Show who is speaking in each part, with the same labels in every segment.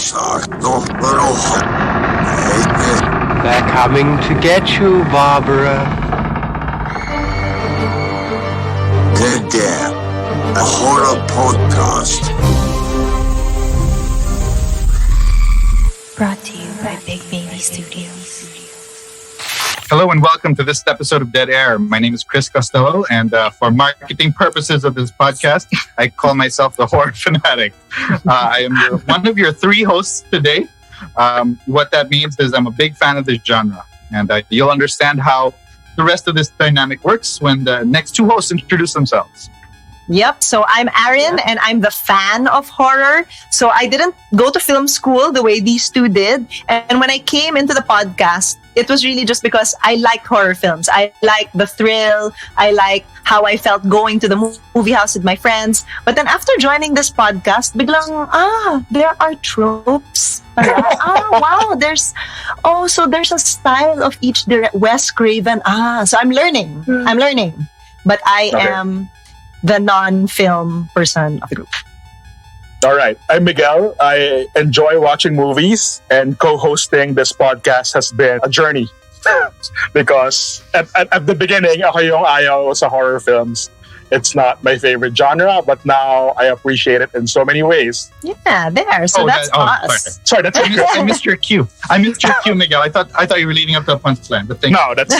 Speaker 1: Sakto, pero
Speaker 2: They're coming to get you, Barbara.
Speaker 1: Dead Air, a horror podcast.
Speaker 3: Brought to you by Big Baby Studios.
Speaker 4: Hello and welcome to this episode of Dead Air. My name is Chris Costello, and for marketing purposes of this podcast, I call myself the horror fanatic. I am one of your three hosts today. What that means is I'm a big fan of this genre, and you'll understand how the rest of this dynamic works when the next two hosts introduce themselves.
Speaker 5: Yep. So I'm Erin, and I'm the fan of horror. So I didn't go to film school the way these two did. And when I came into the podcast, it was really just because I liked horror films. I like the thrill. I like how I felt going to the movie house with my friends. But then after joining this podcast, biglang, there are tropes. Wow, so there's a style of each Wes Craven. So I'm learning. But I am the non-film person of the group.
Speaker 6: All right. I'm Miguel. I enjoy watching movies, and co-hosting this podcast has been a journey. Because at the beginning, ako yung ayaw sa horror films. It's not my favorite genre, but now I appreciate it in so many ways.
Speaker 5: Yeah, there. So that's us.
Speaker 6: Sorry, that's
Speaker 4: I missed your cue. Miguel. I thought you were leading up to a punchline, but thank you.
Speaker 6: No, that's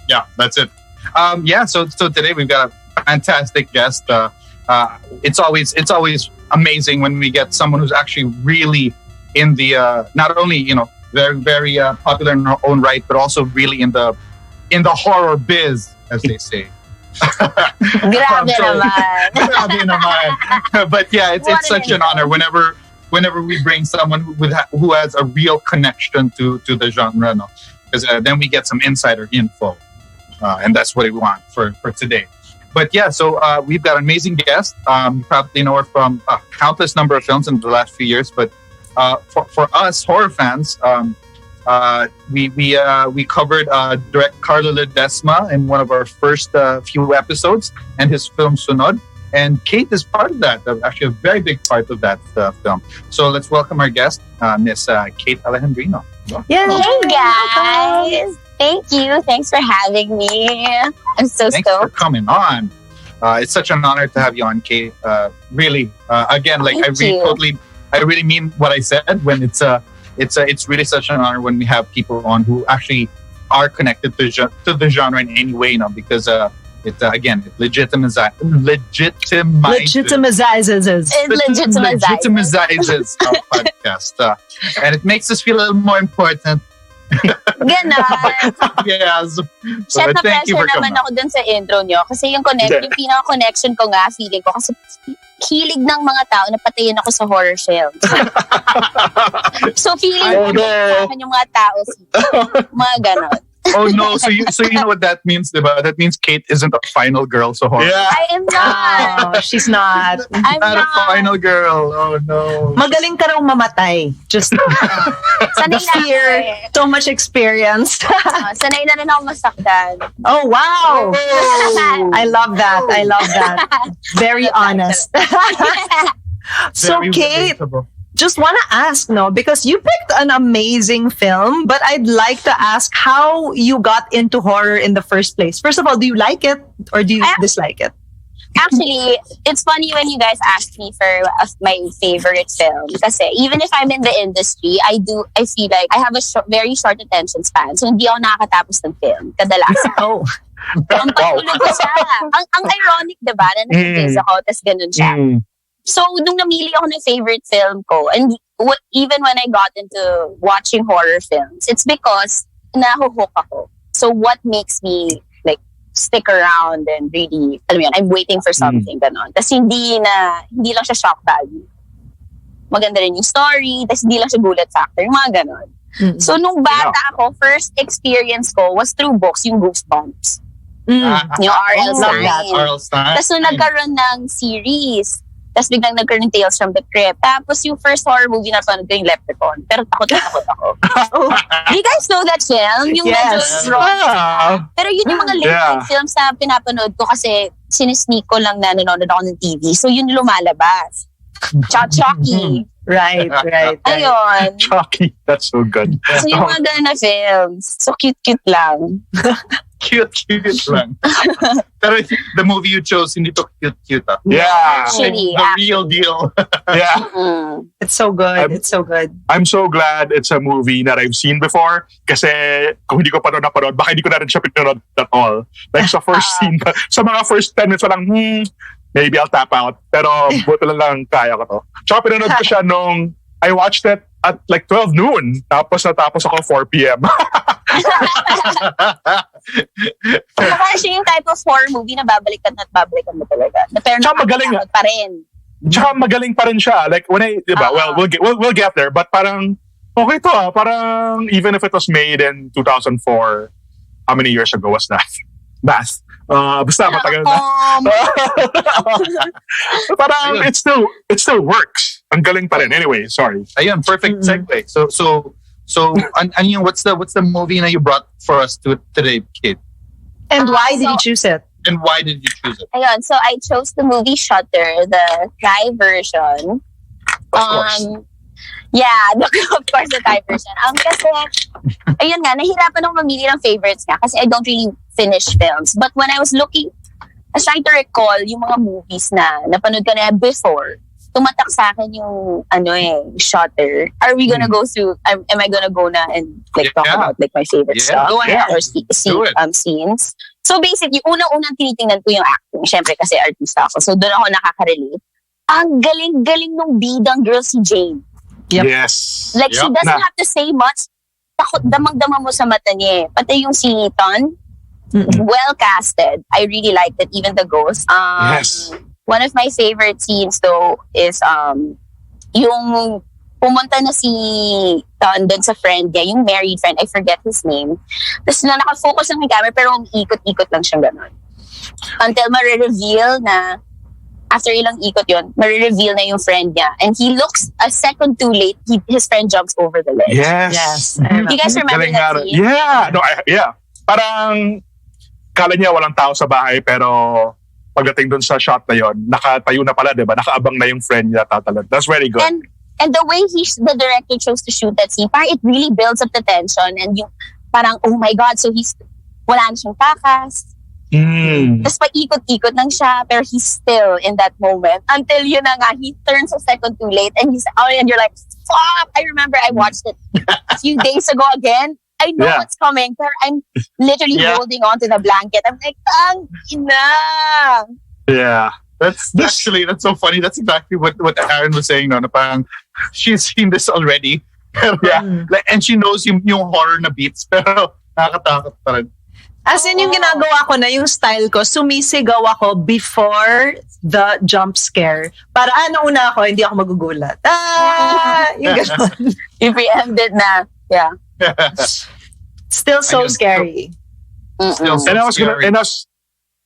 Speaker 4: yeah, that's it. So today we've got a fantastic guest. It's always amazing when we get someone who's actually really in the not only very very popular in her own right, but also really in the horror biz, as they say.
Speaker 7: Grabe
Speaker 4: naman. But yeah, it's such an honor whenever we bring someone who has a real connection to the genre, no? Because then we get some insider info, and that's what we want for today. But yeah, so we've got an amazing guest. You probably know her from a countless number of films in the last few years. But for us horror fans, we covered director Carlo Ledesma in one of our first few episodes, and his film Sunod. And Kate is part of that, actually a very big part of that film. So let's welcome our guest, Miss Kate Alejandrino.
Speaker 5: Yeah.
Speaker 7: Hey guys. Thank you. Thanks for having me. I'm so stoked.
Speaker 4: Thanks for coming on. It's such an honor to have you on, Kate. Really, again, I really mean what I said when it's really such an honor when we have people on who actually are connected to the genre in any way, because it legitimizes our podcast, and it makes us feel a little more important.
Speaker 7: Ganon.
Speaker 4: Yes.
Speaker 7: Shit na pressure naman ako dun sa intro nyo. Kasi yung pinaka-connection ko nga, feeling ko. Kasi hilig ng mga tao na patayin ako sa horror films. So feeling ko sa akin yung mga tao. Mga ganon.
Speaker 4: Oh no, so you know what that means, diba? That means Kate isn't a final girl so horror.
Speaker 6: Yeah.
Speaker 7: I am not.
Speaker 5: No, she's not.
Speaker 7: I'm
Speaker 4: not a final girl. Oh no.
Speaker 5: Magaling ka raw mamatay. Just
Speaker 7: sanay
Speaker 5: fear, so much experience.
Speaker 7: Sanay na rin ako masaktan.
Speaker 5: Oh wow. I love that. Very honest. So
Speaker 4: Very
Speaker 5: Kate,
Speaker 4: relatable.
Speaker 5: just want to ask, because you picked an amazing film, but I'd like to ask how you got into horror in the first place. First of all, do you like it or do you dislike it?
Speaker 7: Actually, it's funny when you guys ask me for my favorite film. Kasi even if I'm in the industry, I feel like I have a very short attention span. So hindi ako nakakatapos ng film, kadalasan.
Speaker 5: Oh.
Speaker 7: Ang patulog ko siya. Ang ironic, diba? Na nag-gaze ako, tas ganun siya. So, nung namili ako ng favorite film ko, and even when I got into watching horror films, it's because nahuhook ako. So, what makes me stick around and really, I'm waiting for something, ganon. Tapos hindi lang siya shock value. Maganda rin yung story, tapos hindi lang siya gulat factor, yung mga ganon. So, nung bata ako, first experience ko was through books, yung Goosebumps. Yung R.L. Stein. Tapos nung nagkaroon ng series, tapos biglang nagkaroon ng Tales from the Crypt. Tapos yung first horror movie na panood ko yung Leprechaun. Pero takot ako. Do you guys know that film? Yung
Speaker 5: yes.
Speaker 7: Pero yun yung mga late films na pinapanood ko kasi sinisneak ko lang na nanonood ako ng TV. So yun lumalabas. Chucky.
Speaker 5: Right.
Speaker 7: Ayun.
Speaker 6: Chucky, that's so good.
Speaker 7: So yung mga ganun na films, so cute-cute lang.
Speaker 4: Cute lang. Pero the movie you chose, hindi to cute.
Speaker 6: Yeah.
Speaker 7: Actually,
Speaker 4: The real deal.
Speaker 6: Yeah.
Speaker 5: It's so good. It's so good.
Speaker 6: I'm so glad it's a movie that I've seen before kasi kung hindi ko pa napanood, baka hindi ko na rin siya pinanood at all. Like sa first scene, sa mga first 10 minutes lang, maybe I'll tap out. Pero buto lang kaya ko to. Tsaka pinanood ko siya nung I watched it at like 12 noon. Tapos natapos ako 4 p.m.
Speaker 7: Kasi yung type of horror movie na babalikan mo talaga. Pero
Speaker 6: Tsaka magaling
Speaker 7: nakakatakot pa rin.
Speaker 6: Tsaka magaling pa rin siya. Like when diba? Well, we'll get there. But parang okay to Parang even if it was made in 2004, how many years ago was that? Basta matagal na. Parang it still works. Ang galing pa rin. Anyway, sorry.
Speaker 4: Ayun, perfect segue. So, what's the movie that you brought for us today, Kate?
Speaker 5: And why did you choose it?
Speaker 4: And why did you choose it?
Speaker 7: Ayun, so I chose the movie Shutter, the Thai version.
Speaker 4: Of course.
Speaker 7: Yeah, of course, the Thai version. Kasi, ayun nga, nahirapan akong mamili ng favorites nga kasi I don't really finish films. But when I was trying to recall yung mga movies na napanood ko na before, tumatak sa akin yung Shutter. Are we gonna go through? Am I gonna go na and talk about like my favorite stuff
Speaker 5: Go ahead.
Speaker 7: or scenes? So basically, unang-unang tinitingnan ko yung acting. Syempre kasi artista ako, so doon ako nakaka-relate. Ang galing-galing nung bidang girl si Jane.
Speaker 5: Yep.
Speaker 6: Yes.
Speaker 7: Like she doesn't have to say much. Takot damang-dama mo sa mata niya. Pati yung si Ton, well casted. I really liked it. Even the ghost.
Speaker 6: Yes.
Speaker 7: One of my favorite scenes though is yung pumunta na si Ton dun sa friend niya, yung married friend, I forget his name. Tapos na nakafocus lang yung camera pero ikot-ikot lang siyang gano'n. Until ma-reveal na after ilang ikot yun, ma-reveal na yung friend niya. And he looks a second too late, his friend jumps over the ledge.
Speaker 6: Yes.
Speaker 7: You guys remember
Speaker 6: Galing
Speaker 7: that scene?
Speaker 6: Yeah. No, parang kala niya walang tao sa bahay pero pagdating dun sa shot na yon, nakatayo na pala, diba? Nakaabang na yung friend niya tatalon. That's very good.
Speaker 7: And the way the director chose to shoot that scene, parang it really builds up the tension and yung parang, oh my God, so wala na siyang takas. Tapos paikot-ikot lang siya, pero he's still in that moment. Until yun na nga, he turns a second too late and and you're like, fuck! I remember I watched it a few days ago again. I know what's coming, but I'm literally holding on to the blanket. I'm like, ang ina!
Speaker 6: Yeah.
Speaker 4: That's so funny. That's exactly what Aaron was saying. No, na parang she's seen this already. And she knows yung horror na beats. Pero nakakatakot pa rin.
Speaker 5: As in, yung ginagawa ko na yung style ko, sumisigaw ako before the jump scare. Para una ako, hindi ako magugulat. Yung gano'n.
Speaker 7: You preempted na. Yeah.
Speaker 5: Still so scary.
Speaker 4: Still so
Speaker 6: And I
Speaker 4: scary.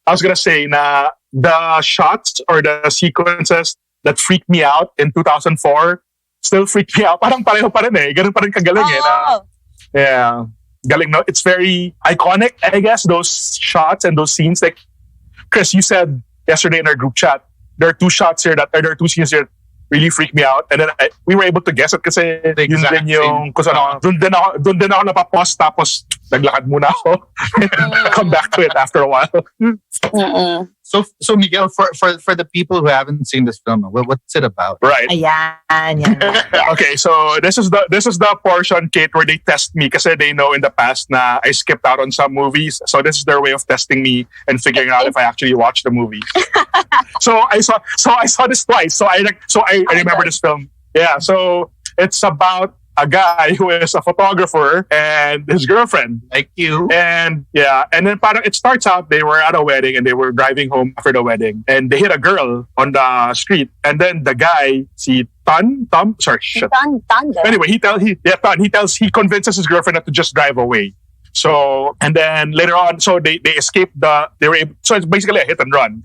Speaker 6: was gonna say na the shots or the sequences that freaked me out in 2004 still freak me out. Parang pareho pa rin eh. Ganun pa rin kagaling Yeah. Galing, no? It's very iconic, I guess, those shots and those scenes. Like, Chris, you said yesterday in our group chat, there are two scenes here that really freaked me out. And then we were able to guess it kasi yun din yung doon din ako napapos tapos naglakad muna ako. Come back to it after a while.
Speaker 4: So Miguel, for the people who haven't seen this film, what's it about?
Speaker 6: Right.
Speaker 5: Ayan.
Speaker 6: Okay, so this is the portion, Kate, where they test me kasi they know in the past na I skipped out on some movies. So this is their way of testing me and figuring out if I actually watched the movie. So I saw this twice. So I remember this film. Yeah, so it's about a guy who is a photographer and his girlfriend.
Speaker 4: Like you.
Speaker 6: And then parang it starts out, they were at a wedding and they were driving home after the wedding and they hit a girl on the street. And then the guy, Anyway, he convinces his girlfriend not to just drive away. So, and then later on, so they escaped so it's basically a hit and run.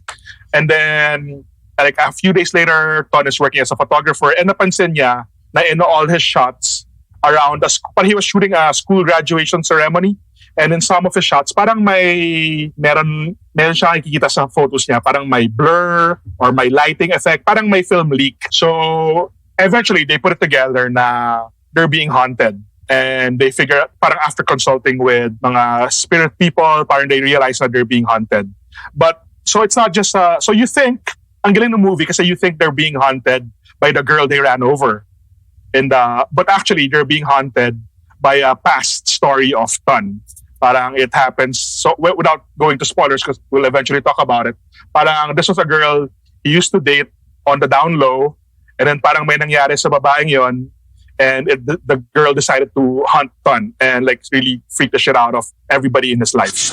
Speaker 6: And then like a few days later, Ton is working as a photographer and napansin niya na in all his shots around but he was shooting a school graduation ceremony and in some of his shots parang meron siya nakikita sa photos niya parang may blur or may lighting effect, parang may film leak. So eventually they put it together na they're being haunted. And they figure, parang after consulting with mga spirit people, parang they realize that they're being haunted. But, so it's not just, so you think, ang galing ng movie kasi you think they're being haunted by the girl they ran over. But actually, they're being haunted by a past story of Ton. Parang it happens, so without going to spoilers because we'll eventually talk about it. Parang this was a girl he used to date on the down low, and then parang may nangyari sa babaeng yon, and the girl decided to hunt Ton and like really freak the shit out of everybody in his life.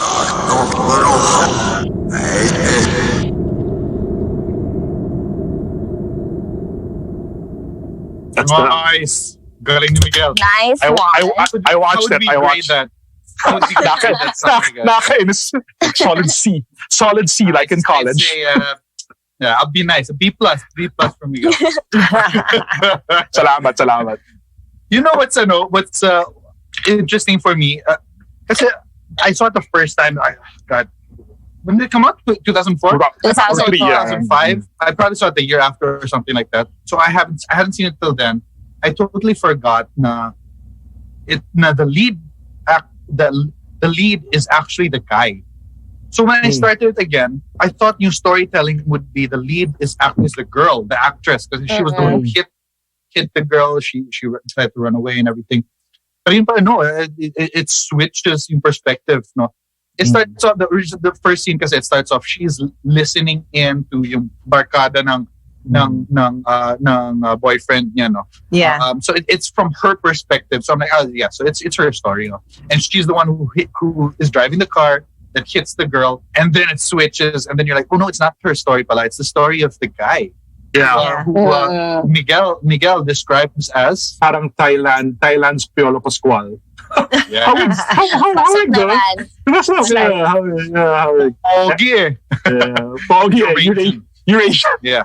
Speaker 6: That's
Speaker 4: nice. Galing ni Miguel.
Speaker 7: Nice
Speaker 6: I watched it.
Speaker 4: I watched that. How would we grade that song, Miguel?
Speaker 6: Nakainis. Solid C like in college.
Speaker 4: I'd say, yeah, I'll be nice. A B plus for Miguel.
Speaker 6: Salamat.
Speaker 4: You know what's interesting for me? Kasi I saw it the first time. God, when did it come out? 2004?
Speaker 7: 2004.
Speaker 4: 2005. I probably saw it the year after or something like that. So I haven't seen it till then. I totally forgot the lead is actually the guy. So when I started it again, I thought new storytelling would be the lead is the girl, the actress, because she was the one who hit the girl. She tried to run away and everything. But it switches in perspective. No, it starts off the first scene because it starts off. She's listening in to yung barkada ng boyfriend niya, no.
Speaker 5: Yeah.
Speaker 4: So it's from her perspective. So I'm like, so it's her story, no. And she's the one who is driving the car that hits the girl, and then it switches, and then you're like, oh no, it's not her story, pala. It's the story of the guy.
Speaker 6: Yeah.
Speaker 4: Who Miguel describes as
Speaker 6: Parang Thailand's Piolo Pascual.
Speaker 4: Yeah.
Speaker 6: How it go?
Speaker 4: Pogi.
Speaker 6: Pogi. Eurasian.
Speaker 4: Yeah.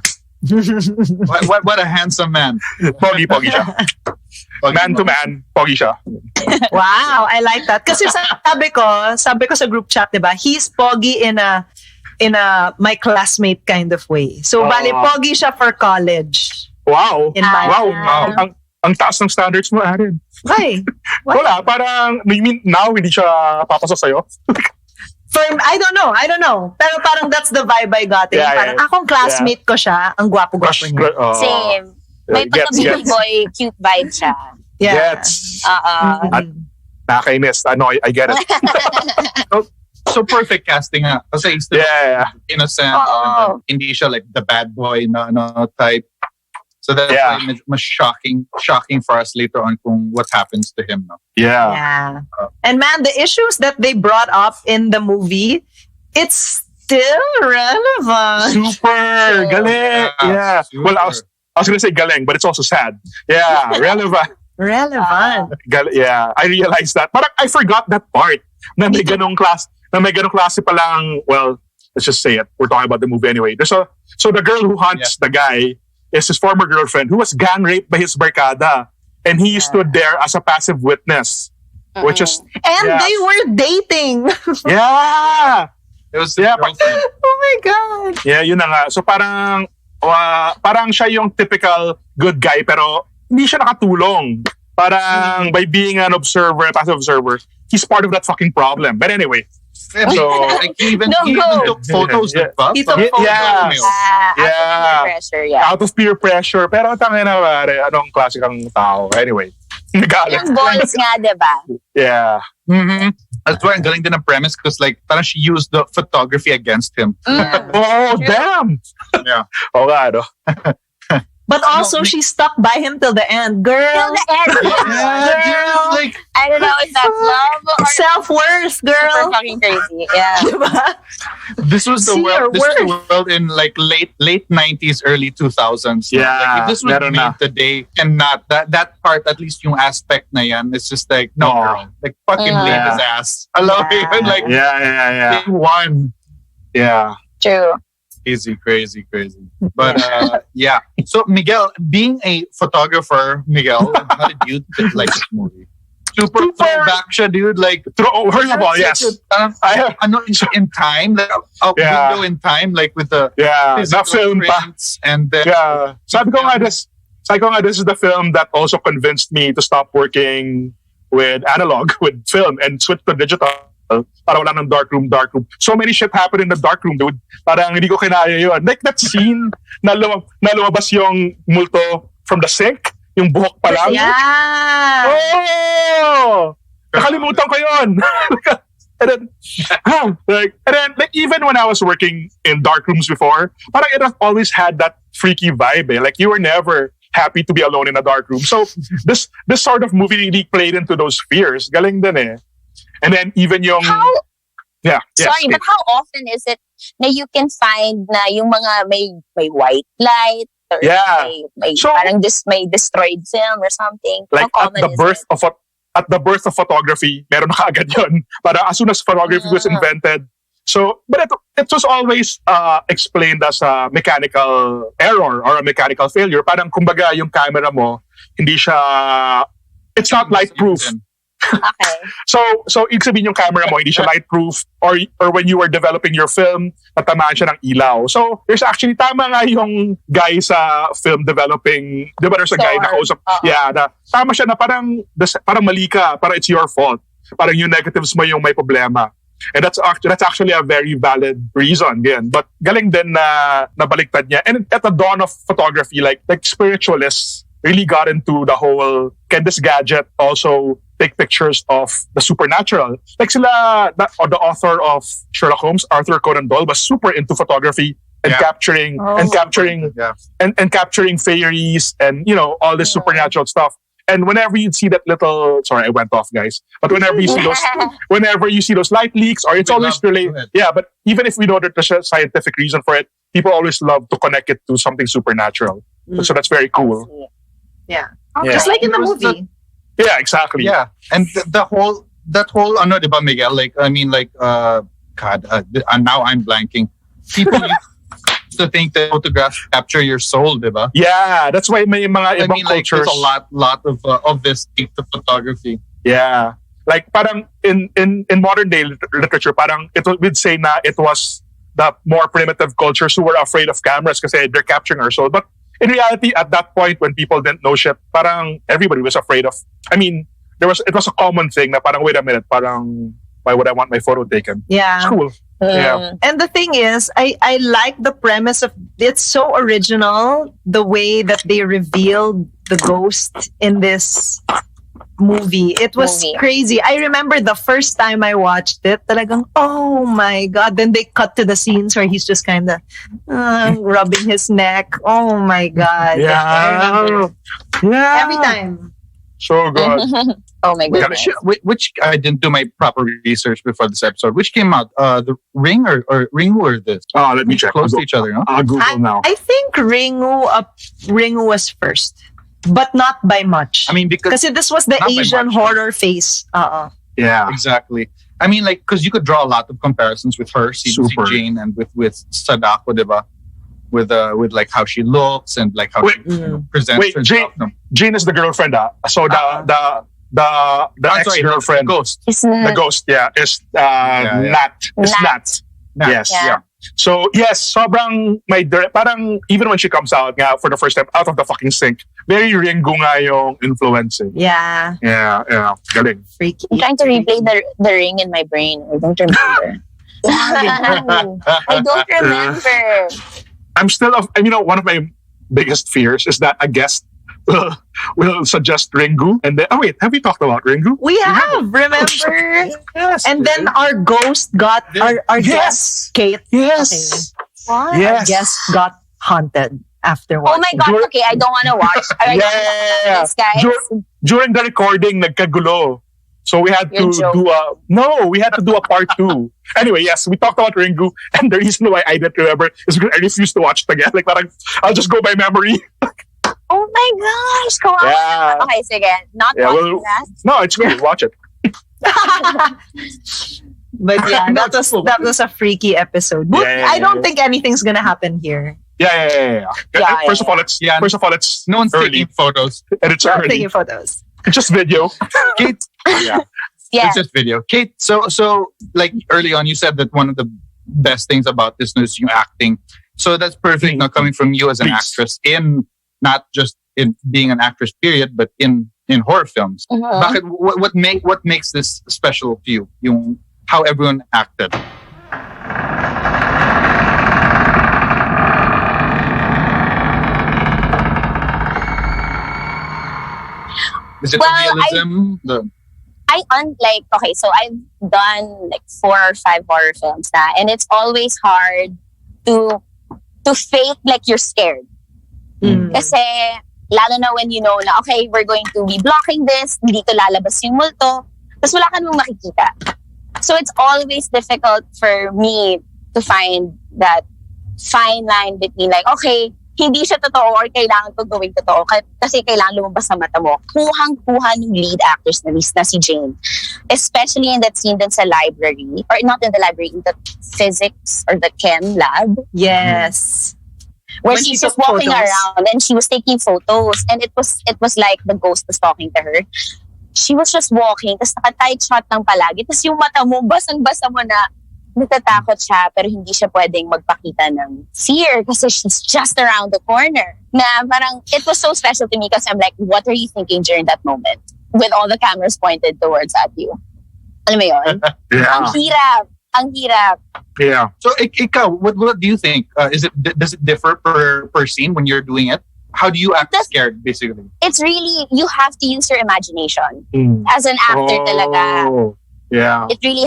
Speaker 4: what a handsome man.
Speaker 6: Pogi siya. Man to man, pogi siya.
Speaker 5: Wow, I like that. Kasi sabi ko sa group chat, diba? He's pogi in a my classmate kind of way. So, bali, pogi siya for college.
Speaker 6: Wow.
Speaker 5: Wow.
Speaker 6: Ang taas ng standards mo, Aaron.
Speaker 5: Why?
Speaker 6: Wala, parang, you mean now hindi siya papasok sa'yo?
Speaker 5: I don't know. Pero parang that's the vibe I got. Parang akong classmate ko siya, ang gwapo-gwapo niya.
Speaker 7: Same. May pagka-baby boy, cute vibe siya.
Speaker 5: Yeah.
Speaker 6: Gets. Nakakainis. I get it.
Speaker 4: So perfect casting nga. Kasi he's still innocent. And hindi siya like the bad boy na type. So that's why mas shocking for us later on kung what happens to him. No?
Speaker 5: Yeah. And man, the issues that they brought up in the movie, it's still relevant.
Speaker 6: Super galing. Yeah.
Speaker 4: Super.
Speaker 6: Well, I was gonna say galing, but it's also sad. Yeah, relevant. Yeah, I realized that. Parang I forgot that part. Na may ganong klase palang, well, let's just say it. We're talking about the movie anyway. So the girl who hunts the guy is his former girlfriend who was gang raped by his barkada. And he stood there as a passive witness. Which is...
Speaker 5: And they were dating.
Speaker 6: Yeah!
Speaker 4: It was girlfriend.
Speaker 5: Oh my God.
Speaker 6: Yeah, yun na nga. So parang siya yung typical good guy pero hindi siya nakatulong. Parang by being an observer, a passive observer, he's part of that fucking problem. But anyway.
Speaker 4: So like he even took photos.
Speaker 5: He took photos.
Speaker 6: Out of peer pressure. Pero tangin na pare, anong klase kang tao. Anyway.
Speaker 7: Yung balls nga, diba?
Speaker 6: Yeah.
Speaker 4: Mm-hmm. That's why ang galing din ang premise because like parang she used the photography against him.
Speaker 6: Oh, damn!
Speaker 4: Yeah.
Speaker 6: Oh, God.
Speaker 5: But also, she stuck by him till the end. Girl.
Speaker 7: Till the end.
Speaker 4: Girl.
Speaker 7: Like, I don't know if that's love or
Speaker 5: self-worth, girl.
Speaker 7: super fucking crazy. Yeah.
Speaker 4: This was the world in like late 90s, early 2000s.
Speaker 6: Yeah.
Speaker 4: Like, if this was made today, cannot that part, at least yung aspect na yan, it's just like, no, girl. Like, fucking leave his ass. I love it. Like,
Speaker 6: yeah.
Speaker 4: They won.
Speaker 6: Yeah.
Speaker 7: True.
Speaker 4: Crazy. But yeah. So Miguel, being a photographer, how did you like this movie? Super throwback siya, dude. Like,
Speaker 6: first of all, yes.
Speaker 4: In time, like a window in time, like with the
Speaker 6: film
Speaker 4: prints and then
Speaker 6: sabi ko nga Sabi ko nga, this is the film that also convinced me to stop working with analog, with film, and switch to digital. Para wala ng dark room. So many shit happened in the dark room, dude. Parang hindi ko kinaya yun. Like that scene na lumabas yung multo from the sink, yung buhok pa lang.
Speaker 5: Yeah.
Speaker 6: Oh! Nakalimutan ko yun. And then, even when I was working in dark rooms before, parang it has always had that freaky vibe. Like you were never happy to be alone in a dark room. So this sort of movie really played into those fears. Galing din eh. And then even yung...
Speaker 7: Sorry, but how often is it na you can find na yung mga may white light or may so, parang may destroyed film or something?
Speaker 6: Like at the birth of photography, meron na kaagad yun. Para as soon as photography was invented. So, but it was always explained as a mechanical error or a mechanical failure. Parang kumbaga yung camera mo, hindi siya... It's not light-proof.
Speaker 7: Okay.
Speaker 6: So ibig sabihin yung camera mo, hindi siya light-proof or when you were developing your film, natamaan siya ng ilaw. So there's actually, tama nga yung guy sa film developing, di ba there's a guy na kausap, tama siya na parang mali ka, parang it's your fault. Parang yung negatives mo yung may problema. And that's actually a very valid reason again. But galing din na nabaliktad niya. And at the dawn of photography, like spiritualists really got into the whole, can this gadget also take pictures of the supernatural? Like the author of Sherlock Holmes, Arthur Conan Doyle, was super into photography and capturing fairies and all this supernatural stuff. And whenever you see that little, sorry, I went off, guys. But whenever you see those light leaks, or it's always related. Yeah, but even if we know that there's a scientific reason for it, people always love to connect it to something supernatural. So that's very cool.
Speaker 5: Yeah. Just like in the movie.
Speaker 6: Yeah, exactly.
Speaker 4: Yeah, and that whole ano, diba, Miguel? Like, I mean, like, now I'm blanking. People used to think that photographs capture your soul, diba?
Speaker 6: Yeah, that's why may mga ibang cultures.
Speaker 4: Like, there's a lot of this take to photography.
Speaker 6: Yeah, like parang in modern day literature, parang we'd say na it was the more primitive cultures who were afraid of cameras kasi they're capturing our soul, but in reality, at that point, when people didn't know shit, parang everybody was afraid of... I mean, it was a common thing na parang, wait a minute, parang, why would I want my photo taken?
Speaker 5: Yeah.
Speaker 6: It's cool. Yeah.
Speaker 5: And the thing is, I like the premise of... It's so original, the way that they revealed the ghost in this movie. It was crazy. I remember the first time I watched it, talagang, oh my God. Then they cut to the scenes where he's just kind of rubbing his neck. Oh my God.
Speaker 6: Yeah.
Speaker 5: Every time.
Speaker 6: So good.
Speaker 7: Oh my God.
Speaker 4: Which I didn't do my proper research before this episode. Which came out? The Ring or Ringu or this?
Speaker 6: Oh, let me check.
Speaker 4: Close to each other, no?
Speaker 6: I'll Google now.
Speaker 5: I think Ringu was first. But not by much.
Speaker 4: I mean, because
Speaker 5: this was the Asian horror phase.
Speaker 6: Yeah,
Speaker 4: exactly. I mean, like, because you could draw a lot of comparisons with her, see Jane, and with Sadako, diba? With like how she looks and like how she presents herself.
Speaker 6: Jane is the girlfriend. So the ex-girlfriend,
Speaker 4: the ghost.
Speaker 6: The ghost, is Nat. It's Nat. Yes. Yeah. So yes, sobrang may parang even when she comes out nga for the first time out of the fucking sink, very Ringu nga yung influence.
Speaker 5: Yeah.
Speaker 6: Yeah. Galing.
Speaker 5: Freaky.
Speaker 7: I'm trying to replay the ring in my brain. I don't remember. I don't remember.
Speaker 6: I'm still one of my biggest fears is that a guest will suggest Ringu and then have we talked about Ringu?
Speaker 5: We have, remember?
Speaker 6: Yes.
Speaker 5: And then our ghost got our guest, Kate.
Speaker 6: Yes.
Speaker 5: What?
Speaker 6: Yes.
Speaker 5: Our guest got haunted after
Speaker 7: watching. Oh my God, okay, I don't want to watch. I don't want to this, guys.
Speaker 6: During the recording, nagkagulo. So we had to do a part 2. Anyway, yes, we talked about Ringu, and the reason why I didn't remember is because I refused to watch it again. Like, I'll just go by memory.
Speaker 7: Oh my gosh, come on.
Speaker 6: Yeah.
Speaker 7: Okay, sige. Not watching that.
Speaker 6: No, it's good. Watch it.
Speaker 5: But yeah, that was a freaky episode. But I don't think anything's gonna happen here.
Speaker 6: Yeah. First of all, it's
Speaker 4: no one's
Speaker 6: early.
Speaker 4: taking photos.
Speaker 6: And it's early.
Speaker 5: Taking photos.
Speaker 6: It's just video.
Speaker 4: Kate.
Speaker 7: Yeah.
Speaker 4: It's just video. Kate, so like early on, you said that one of the best things about this is your acting. So that's perfect now coming from you as an actress in not just in being an actress, period, but in horror films. Bakit, what makes this special to you? Yung how everyone acted. Is it realism?
Speaker 7: So I've done like 4 or 5 horror films na, and it's always hard to fake like you're scared. Kasi lalo na when you know na okay, we're going to be blocking this, dito lalabas yung multo, tapos wala ka namang makikita. So it's always difficult for me to find that fine line between like, okay, hindi siya totoo or kailangan ko gawing totoo kasi kailangan lumabas sa mata mo. Kuhang-kuha ng lead actors na si Jane. Especially in that scene dun sa library, or not in the library, in the physics or the chem lab.
Speaker 5: Yes.
Speaker 7: Where she's just walking around and she was taking photos, and it was like the ghost was talking to her. She was just walking, tapos naka-tight shot lang palagi, tapos yung mata mo, basang-basa mo na natatakot siya pero hindi siya pwedeng magpakita ng fear kasi she's just around the corner. Na parang, it was so special to me because I'm like, what are you thinking during that moment? With all the cameras pointed towards at you. Alam mo yun?
Speaker 6: Yeah.
Speaker 7: Ang hirap.
Speaker 6: Yeah.
Speaker 4: So, ikaw, what do you think? Does it differ per scene when you're doing it? How do you act scared, basically?
Speaker 7: It's really, you have to use your imagination. As an actor talaga.
Speaker 6: Yeah.
Speaker 7: It really,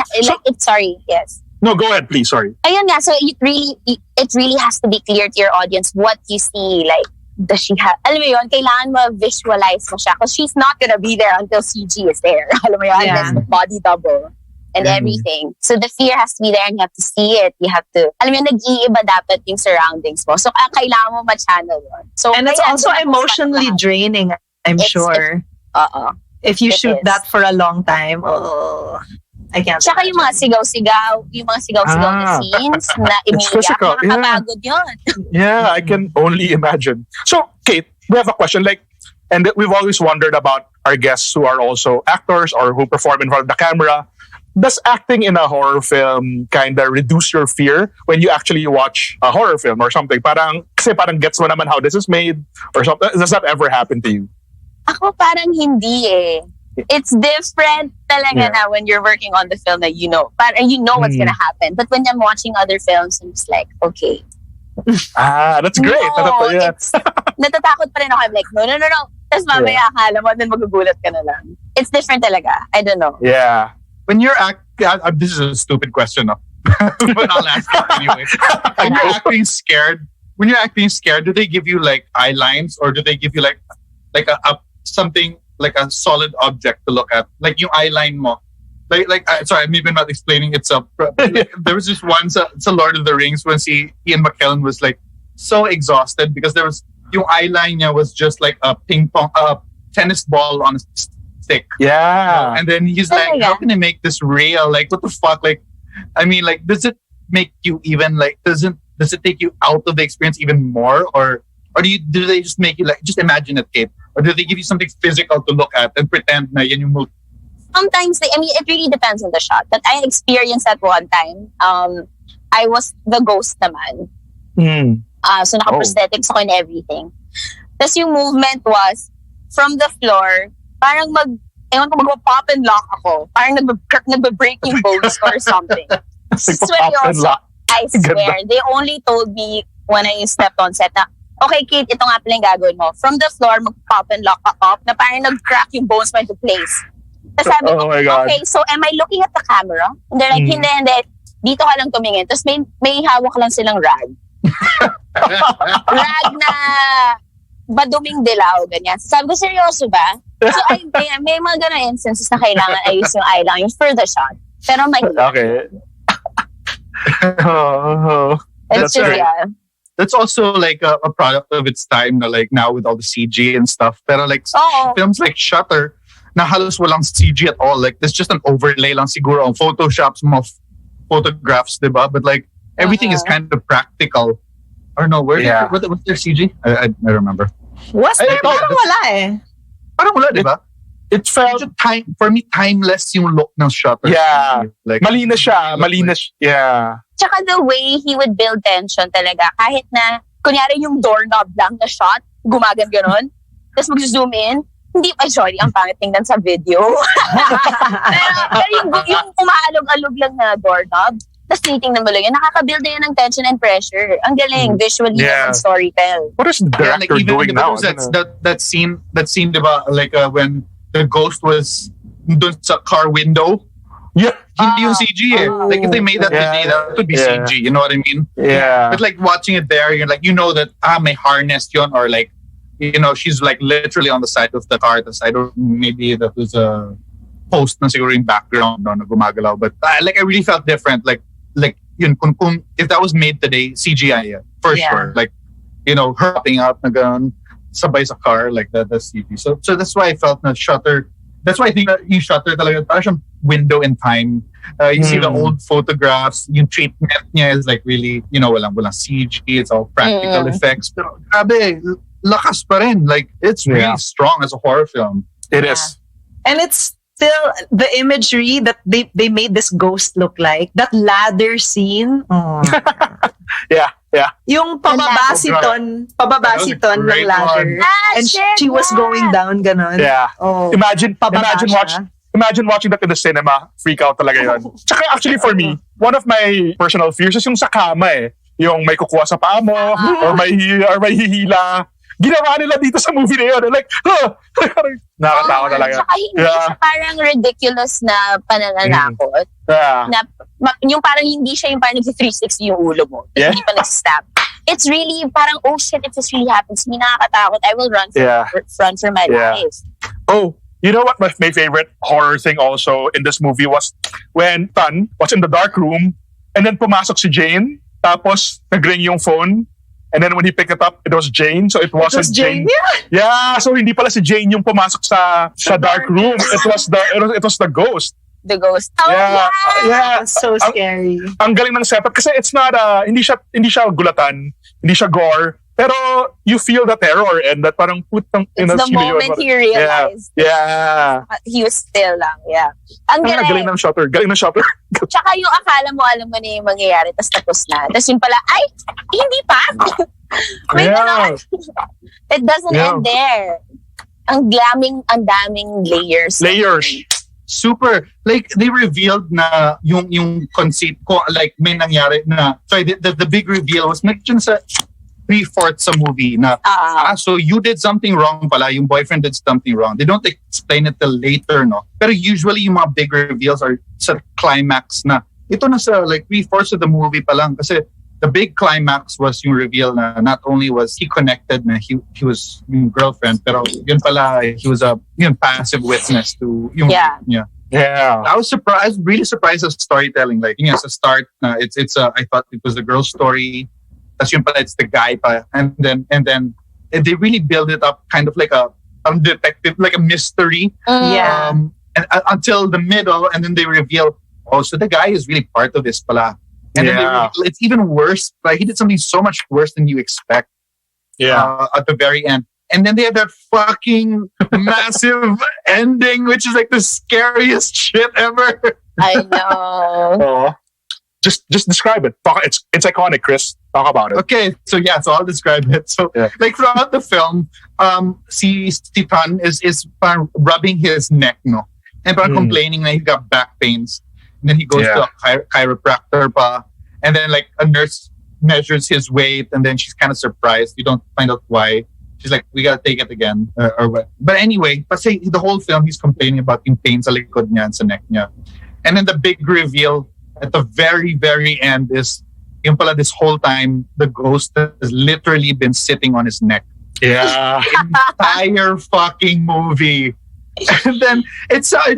Speaker 7: yes.
Speaker 6: No, go ahead, please. Sorry.
Speaker 7: Ayun nga, so it really has to be clear to your audience what you see. Like, does she have, alam mo yun, kailangan ma-visualize mo siya because she's not gonna be there until CG is there. Alam mo yun, there's the body double and everything. So the fear has to be there and you have to see it. You have to, alam mo yun, nag-iiba dapat yung surroundings mo. So, kailangan mo ma-channel yun. So,
Speaker 5: and it's also emotionally draining, I'm sure. If you shoot that for a long time, I can't.
Speaker 7: Tsaka yung mga sigaw-sigaw na scenes na immediate, nakakapagod yun.
Speaker 6: Yeah, I can only imagine. So, Kate, we have a question. And we've always wondered about our guests who are also actors or who perform in front of the camera. Does acting in a horror film kind of reduce your fear when you actually watch a horror film or something? Kasi parang gets mo naman how this is made or something. Does that ever happen to you?
Speaker 7: Ako parang hindi eh. It's different talaga na when you're working on the film that you know. Parang you know what's gonna happen. But when I'm watching other films, I'm just like, okay.
Speaker 6: That's great.
Speaker 7: No, natatakot pa rin ako. I'm like, no. Tapos mamaya akala mo, then magugulat ka na lang. It's different talaga. I don't know.
Speaker 6: Yeah.
Speaker 4: When you're this is a stupid question, no? But I'll ask it anyway. When you're acting scared, do they give you like eye lines or do they give you like a something like a solid object to look at, like yung eye line mo? Sorry, I'm maybe not explaining itself. There was this once, it's a Lord of the Rings when Ian McKellen was like so exhausted because there was yung eye line niya was just like a tennis ball on a stick.
Speaker 6: Yeah.
Speaker 4: And then he's like, how can I make this real? Like, what the fuck? Like, I mean, like, does it make you even like, does it take you out of the experience even more? Or do they just make you like, just imagine it, Kate? Or do they give you something physical to look at and pretend na yan yung mood?
Speaker 7: Sometimes, it really depends on the shot. But I experienced that one time. I was the ghost naman. So naka-prosthetics ako and everything. Tapos yung movement was, from the floor, parang mag-pop and lock ako. Parang nagbe-break yung bones or something. Seryoso, I swear. They only told me when I stepped on set na, okay, Kate, ito nga pala yung gagawin mo. From the floor, mag-pop and lock ka up na parang nag-crack yung bones mo into place. Tapos sabi ko, okay, so am I looking at the camera? And they're like, hindi. Dito ka lang tumingin. Tapos may hawak lang silang rag. Rag na baduming dilaw, ganyan. So sabi ko, seryoso ba? So may mga ganun instances na kailangan ayos yung eye line for the shot. Pero mahirap.
Speaker 6: Okay.
Speaker 7: It's just,
Speaker 4: That's also like a product of its time na like now with all the CG and stuff. Pero like films like Shutter, na halos walang CG at all. Like there's just an overlay lang siguro on Photoshop's mga photographs, diba? But like everything is kind of practical. Or no, what's their CG? I remember.
Speaker 5: Was there? Parang wala eh.
Speaker 4: Parang wala, diba?
Speaker 6: It felt
Speaker 4: for me timeless yung look ng Shutter.
Speaker 6: Yeah.
Speaker 4: Like,
Speaker 6: malinis siya. Yeah.
Speaker 7: Tsaka the way he would build tension talaga. Kahit na, kunyari yung doorknob lang na shot, gumagan ganon. tapos mag-zoom in, hindi, ay sorry, ang pangit tingnan sa video. pero yung umaalog-alog lang na doorknob, tapos tinitingnan mo lang yun, nakaka-build na yan ng tension and pressure. Ang galing, visually and storytell.
Speaker 6: What is the director
Speaker 4: like,
Speaker 6: doing now?
Speaker 4: That scene, diba, like when the ghost was dun sa car window.
Speaker 6: Yeah.
Speaker 4: Hindi yung CG eh. Like if they made that today, that would be CG. You know what I mean?
Speaker 6: Yeah.
Speaker 4: But like watching it there, you're like, you know that may harness yun, or like, you know, she's like literally on the side of the car. I don't, maybe that was a post na siguro yung background no, na gumagalaw. But I really felt different. Like yun, kung if that was made today, CGI for sure. Like, you know, her popping up na ganun, sabay sa car, like that's CG. So that's why I felt na Shutter. That's why I think that yung Shutter talaga parang siyang window in time. You see the old photographs, yung treatment niya is like really, you know, walang CG, it's all practical effects. Pero grabe, lakas pa rin. Like, it's really strong as a horror film.
Speaker 6: It is.
Speaker 5: And it's still the imagery that they made this ghost look like. That ladder scene. Oh.
Speaker 6: Yeah.
Speaker 5: Yung pababa si Ton ng ladder. And she was going down, ganon.
Speaker 6: Yeah.
Speaker 5: Oh,
Speaker 6: Imagine watching that in the cinema. Freak out talaga yun. Tsaka actually for me, one of my personal fears is yung sa kama eh. Yung may kukuha sa paa mo, or may hihila. Ginawa nila dito sa movie na yun. Like, nakakatawa talaga.
Speaker 7: Tsaka hindi siya parang ridiculous na pananakot. Na, yung parang hindi siya yung parang nag-360 yung ulo mo. Hindi pa nag-stab. It's really parang, oh shit, if this really happens to me, nakakatakot. I will run for my life.
Speaker 6: Oh, you know what my favorite horror thing also in this movie was when Tan was in the dark room and then pumasok si Jane, tapos nag-ring yung phone. And then when he picked it up, it was Jane. So it wasn't Jane. Yeah, so hindi pala si Jane yung pumasok sa dark room. It was the ghost.
Speaker 7: The ghost. Oh,
Speaker 6: yeah.
Speaker 5: So scary.
Speaker 6: Ang galing ng setup kasi it's not hindi siya gulatan, hindi siya gore, pero you feel the terror and that parang putang
Speaker 7: it's the moment he realized.
Speaker 6: Yeah.
Speaker 7: He was still lang. Yeah. Ang
Speaker 6: galing ng Shutter.
Speaker 7: Tsaka yung akala mo, alam mo na yung mangyayari, tapos na. Tapos yung pala, ay, hindi pa. May ganon. It doesn't end there. Ang daming layers.
Speaker 4: Super. Like, they revealed na yung conceit ko, like, may nangyari na, sorry, the big reveal was medyo sa 3/4 sa movie na, so you did something wrong pala, yung boyfriend did something wrong. They don't explain it till later, no? Pero usually yung mga big reveals are sa climax na, ito na sa like 3/4 of the movie pa lang kasi the big climax was yung reveal na not only was he connected na he was yung girlfriend, pero yun pala, he was a passive witness to yung
Speaker 6: Yeah.
Speaker 4: I was surprised, really surprised at storytelling. Like, sa start, it's I thought it was the girl's story. That's yun pala, it's the guy pa. And then they really build it up kind of like a detective, like a mystery. And until the middle, and then they reveal, oh, so the guy is really part of this pala. And then they reveal, it's even worse. Like, he did something so much worse than you expect. At the very end. And then they have that fucking massive ending, which is like the scariest shit ever.
Speaker 7: I know.
Speaker 6: Just describe it. It's iconic, Chris. Talk about it.
Speaker 4: Okay, so I'll describe it. So, like throughout the film, si Tan is rubbing his neck, no? And complaining that he got back pains. And then he goes to a chiropractor pa. And then like a nurse measures his weight, and then she's kind of surprised. You don't find out why. She's like, we gotta take it again. Or what. But anyway, say the whole film, he's complaining about yung pain sa likod niya and sa neck niya. And then the big reveal at the very, very end is, yung pala this whole time, the ghost has literally been sitting on his neck.
Speaker 6: Yeah.
Speaker 4: The entire fucking movie. And then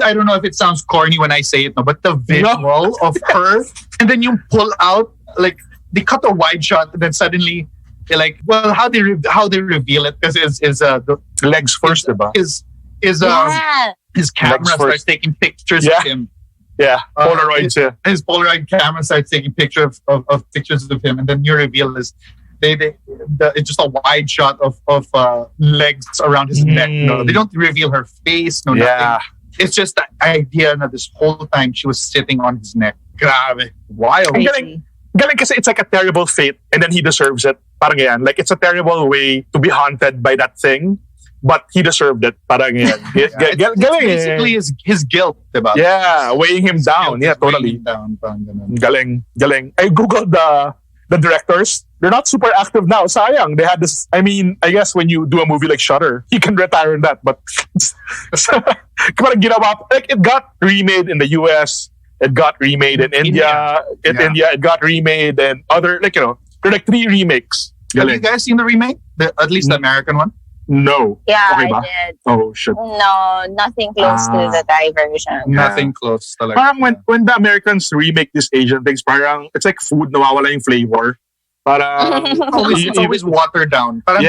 Speaker 4: I don't know if it sounds corny when I say it, no, but the visual of her, and then you pull out, like, they cut a wide shot, and then suddenly they're like, well, how they reveal it, because is the
Speaker 6: legs first, diba?
Speaker 4: His camera starts taking pictures of him.
Speaker 6: Yeah, Polaroids.
Speaker 4: His Polaroid camera starts taking pictures of pictures of him, and then your reveal is it's just a wide shot of legs around his neck. No, they don't reveal her face. No, nothing. It's just the idea that this whole time she was sitting on his neck. Grabe, wild.
Speaker 6: Galing kasi it's like a terrible fate, and then he deserves it. Parang yan. Like, it's a terrible way to be haunted by that thing. but he deserved it. Parang yan.
Speaker 4: It's basically his guilt, diba?
Speaker 6: Yeah, weighing him down. Yeah, totally.
Speaker 4: Down, parang ganun.
Speaker 6: Galing. I googled the directors. They're not super active now. Sayang. They had this. I mean, I guess when you do a movie like Shutter, you can retire in that. But parang ginawa, like it got remade in the US. It got remade in India. It got remade in other, like, there are like 3 remakes.
Speaker 4: Have you guys seen the remake? At least the American one?
Speaker 6: No.
Speaker 7: Yeah,
Speaker 6: okay,
Speaker 7: I did.
Speaker 6: Oh, shit.
Speaker 7: No, nothing close to the Thai version.
Speaker 4: Nothing close. Talaga.
Speaker 6: Parang when the Americans remake these Asian things, parang it's like food, nawawala yung flavor. Parang
Speaker 4: it's always watered down. Parang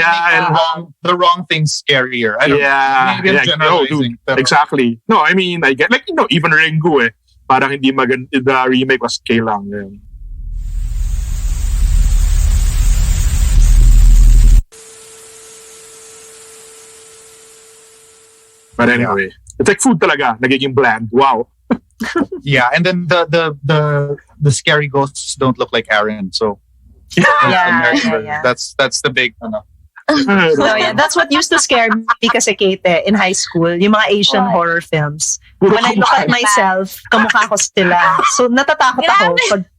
Speaker 4: the wrong thing's scarier. I don't know. Maybe generalizing.
Speaker 6: Exactly. No, I mean, I get, like, even Ringu parang hindi maganda, the remake was okay lang. Yeah. But anyway, it's like food talaga, nagiging bland. Wow.
Speaker 4: Yeah, and then the scary ghosts don't look like Aaron, so that's the big
Speaker 5: So yeah, that's what used to scare me kasi Kate in high school, yung mga Asian horror films. When I look at myself, kamukha ko sila. So natatakot ako pag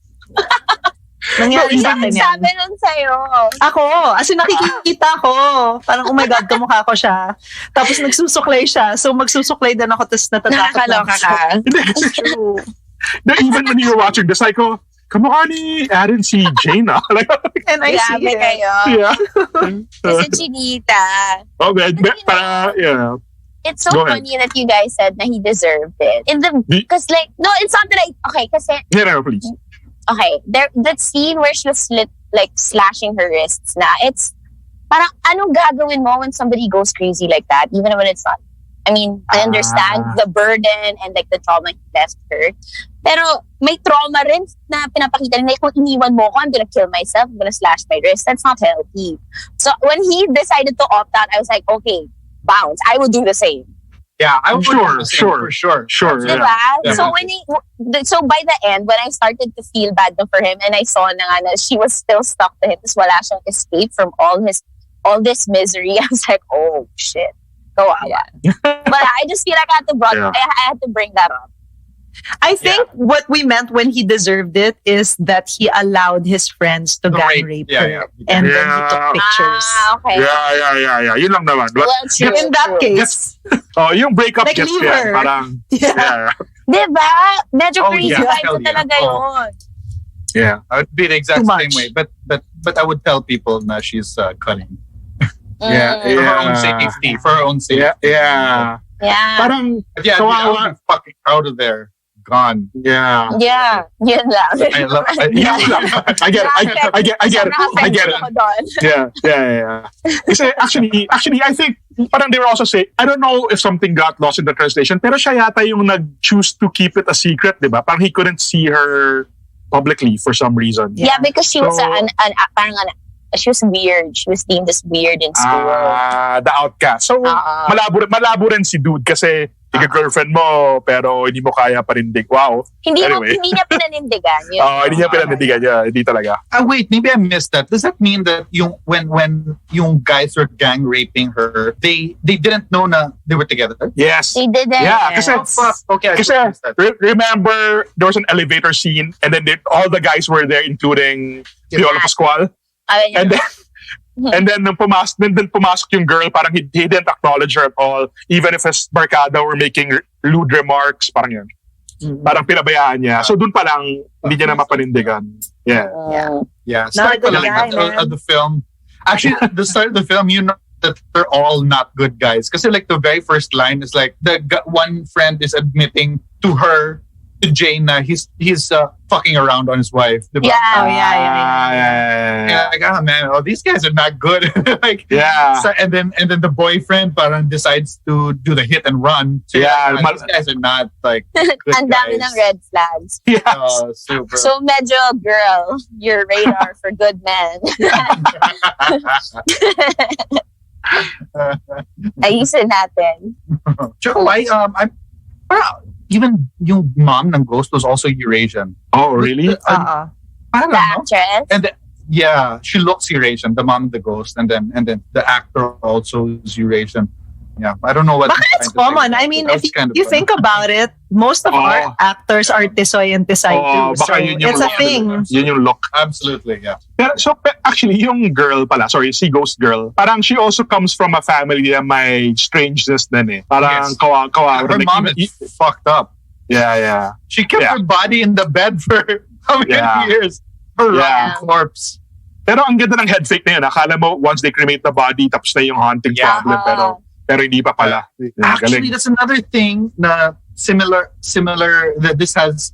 Speaker 5: nangyari sa akin yan.
Speaker 7: Sabi nun sa'yo.
Speaker 5: Ako, as in nakikita ko. Parang, oh my God, kamukha ko siya. Tapos nagsusuklay siya. So magsusuklay din ako, tapos natatakot.
Speaker 7: Nakakaloka ka.
Speaker 5: It's true.
Speaker 6: No, even when you were watching this, I go, kamukha ni Aaron si Jaina.
Speaker 5: And I see it.
Speaker 7: Kayo.
Speaker 6: Yeah.
Speaker 7: Kasi Chinita.
Speaker 6: Okay, yeah.
Speaker 7: It's so funny that you guys said na he deserved it. Because no, it's not that okay, kasi...
Speaker 6: Yeah, please.
Speaker 7: Okay, that scene where she was slashing her wrists na, it's parang anong gagawin mo when somebody goes crazy like that, even when it's not. I mean, I understand the burden and like the trauma he left her. Pero may trauma rin na pinapakita rin, like, kung iniwan mo ko, I'm gonna kill myself, I'm gonna slash my wrist. That's not healthy. So when he decided to opt out, I was like, okay, bounce. I will do the same.
Speaker 4: Yeah, I would
Speaker 6: sure.
Speaker 7: Diba?
Speaker 6: Yeah.
Speaker 7: So by the end, when I started to feel bad for him and I saw na she was still stuck to him, tapos wala siyang escape from all this misery, I was like, oh shit. Kawawa. But I just feel like I had to bring that up.
Speaker 5: I think what we meant when he deserved it is that he allowed his friends to gang rape her. And then he took pictures.
Speaker 7: Okay.
Speaker 6: Yeah. Yun lang naman. But,
Speaker 5: in that case,
Speaker 6: yung breakup
Speaker 5: like,
Speaker 6: gets
Speaker 5: her.
Speaker 6: Parang,
Speaker 7: Diba? Medyo crazy vibes talaga yun.
Speaker 6: Yeah.
Speaker 4: I would be the exact same way. But I would tell people na she's cutting. For her own safety. For her own safety.
Speaker 6: Yeah. Parang,
Speaker 4: I would be fucking out of there. Gone.
Speaker 6: Yeah.
Speaker 7: Yun lang.
Speaker 6: I get it. Yeah. Kasi actually, I think parang they were also saying, I don't know if something got lost in the translation, pero siya yata yung nag-choose to keep it a secret, di ba? Parang he couldn't see her publicly for some reason.
Speaker 7: Yeah, because she was she was weird. She was deemed as weird in school.
Speaker 6: The outcast. So, malabo rin si dude kasi ika-girlfriend mo pero hindi mo kaya panindig. Wow.
Speaker 7: Hindi niya pinanindigan.
Speaker 6: Hindi niya pinanindigan. Yeah, hindi talaga.
Speaker 4: Wait, maybe I missed that. Does that mean that when yung guys were gang raping her, they didn't know na they were together?
Speaker 6: Yes.
Speaker 7: They didn't.
Speaker 6: Yeah, kasi remember there was an elevator scene and then all the guys were there including Viola Pascual. And then nung pumasok yung girl, parang he didn't acknowledge her at all, even if his barkada were making lewd remarks, parang yun. Parang pinabayaan niya. So dun pa lang, hindi niya na mapanindigan.
Speaker 4: Yeah. Start of the film. Actually, at the start of the film, you know that they're all not good guys. Kasi like the very first line is like, one friend is admitting to her, to Jane, he's fucking around on his wife. Diba?
Speaker 5: Yeah.
Speaker 4: Like, man, these guys are not good. like,
Speaker 6: so,
Speaker 4: and then the boyfriend parang decides to do the hit and run. So, these guys are not like good
Speaker 7: Ang dami ng red flags.
Speaker 4: Super.
Speaker 7: So medyo, girl, your radar for good men. Ayusin natin.
Speaker 4: Sure, even yung mom ng Ghost was also Eurasian.
Speaker 6: Oh, really?
Speaker 4: I don't
Speaker 7: The actress?
Speaker 4: And she looks Eurasian, the mom of the Ghost, and then the actor also is Eurasian. Yeah, I don't know what.
Speaker 5: Baka it's common. I mean, if you think about it, most of our actors are tisoy and tisay too. So it's a thing.
Speaker 6: Yun yung look.
Speaker 4: Absolutely, yeah.
Speaker 6: So actually, yung girl pala, si Ghost Girl, parang she also comes from a family na may strangeness din eh. Parang kawawa.
Speaker 4: Her mom is fucked up.
Speaker 6: Yeah.
Speaker 4: She kept her body in the bed for how many years? Her corpse.
Speaker 6: Pero ang ganda ng head fake na yun. Akala mo, once they cremate the body, tapos na yung haunting problem. Pero hindi pa pala.
Speaker 4: Actually, that's another thing na similar that this has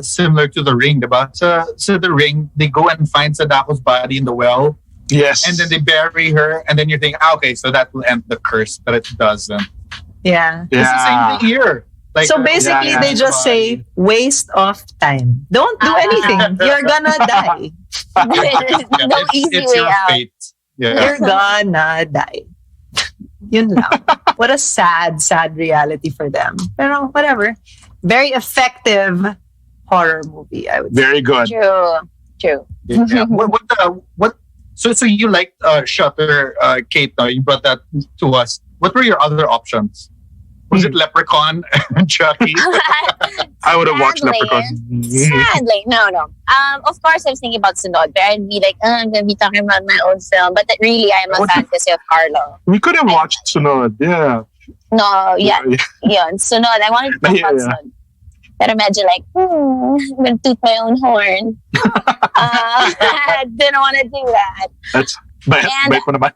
Speaker 4: similar to The Ring, diba? So The Ring, they go and find Sadako's body in the well.
Speaker 6: Yes.
Speaker 4: And then they bury her, and then you think, okay, so that will end the curse, but it doesn't.
Speaker 5: Yeah.
Speaker 4: It's the same thing here. Like,
Speaker 5: so basically, they just say, waste of time. Don't do anything. You're gonna die.
Speaker 7: No easy
Speaker 4: it's
Speaker 7: way
Speaker 4: your
Speaker 7: out.
Speaker 4: fate. Yeah.
Speaker 5: You're gonna die. Yun lang. What a sad reality for them. Pero whatever. Very effective horror movie, I would say.
Speaker 6: Very good.
Speaker 7: True.
Speaker 4: Yeah. What? So you liked Shutter, Kate? You brought that to us. What were your other options? Was it Leprechaun and Chucky?
Speaker 6: I would have watched Leprechaun.
Speaker 7: Sadly, no. Of course, I was thinking about Sunod, but I'd be like, I'm going to be talking about my own film. But really, I'm a fantasy of Carlo.
Speaker 6: We could have watched Sunod, yeah.
Speaker 7: No, yun. Sunod. I wanted to talk about Sunod. Pero medyo like, I'm going to toot my own horn. I didn't want to do that.
Speaker 6: That's bait mo naman.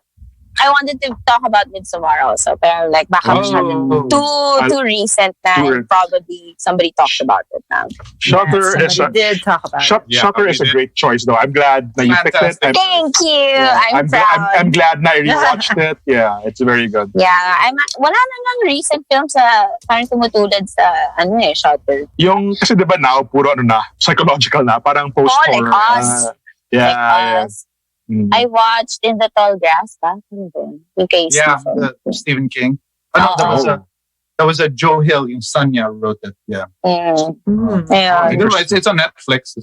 Speaker 7: I wanted to talk about Midsommar also, pero like baka masyadong too recent na and probably somebody talked about it now.
Speaker 6: Shutter
Speaker 5: did talk about it.
Speaker 6: Shutter is a great choice though. I'm glad that you picked it.
Speaker 7: Thank you. I'm proud.
Speaker 6: I'm glad na I rewatched it. Yeah, it's very good.
Speaker 7: Yeah, wala nang recent films sa parang tumutulad sa Shutter.
Speaker 6: Yung kasi diba now puro psychological na, parang post-horror.
Speaker 7: Like Us.
Speaker 6: Yeah.
Speaker 7: I watched In the Tall Grass, ba?
Speaker 4: Stephen King. That was a Joe Hill, yung Sanya wrote it. Yeah. It's on Netflix.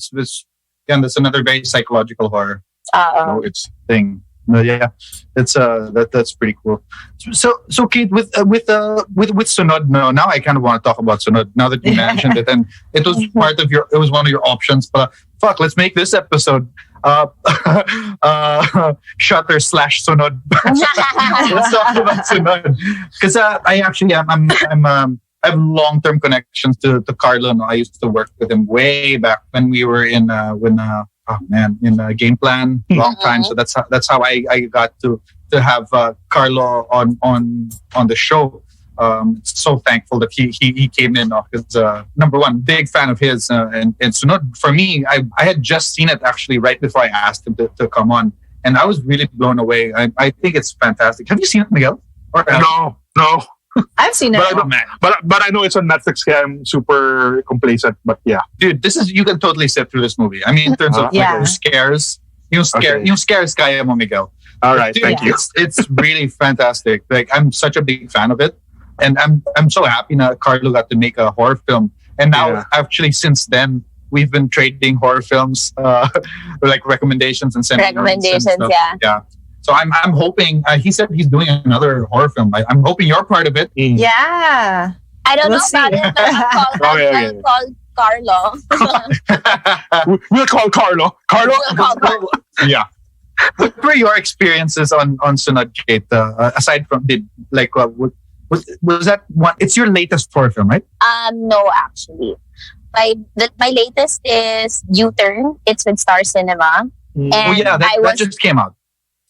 Speaker 4: That's another very psychological horror. It's thing. Yeah, it's that's pretty cool. So Kate, with Sunod, now I kind of want to talk about Sunod now that you mentioned it, and it was it was one of your options. But fuck, let's make this episode Shutter / Sunod. Let's talk about Sunod because I have long-term connections to Carlo. No? I used to work with him way back when we were in Game Plan, long time. So that's how I got to have Carlo on the show. So thankful that he came in because number one, big fan of his and Sunod. For me, I had just seen it actually right before I asked him to come on, and I was really blown away. I think it's fantastic. Have you seen it, Miguel?
Speaker 6: No.
Speaker 5: I've seen it.
Speaker 6: But I know it's on Netflix. I'm super complacent. But yeah,
Speaker 4: dude, you can totally sit through this movie. I mean, in terms of scares, yung scares kaya mo, Miguel.
Speaker 6: All right,
Speaker 4: dude,
Speaker 6: thank you.
Speaker 4: It's really fantastic. Like I'm such a big fan of it, and I'm so happy that Carlo got to make a horror film. And now, actually, since then, we've been trading horror films, like recommendations and sending
Speaker 7: recommendations.
Speaker 4: Yeah. So I'm hoping. He said he's doing another horror film. I'm hoping you're part of it.
Speaker 5: Yeah.
Speaker 7: I don't know about it, but I'll call Carlo.
Speaker 6: We'll call Carlo.
Speaker 7: Carlo.
Speaker 4: Yeah. What were your experiences on Sunod, Kate? Aside from was that one? It's your latest horror film, right?
Speaker 7: No, actually. My latest is U-Turn. It's with Star Cinema. And
Speaker 4: that just came out.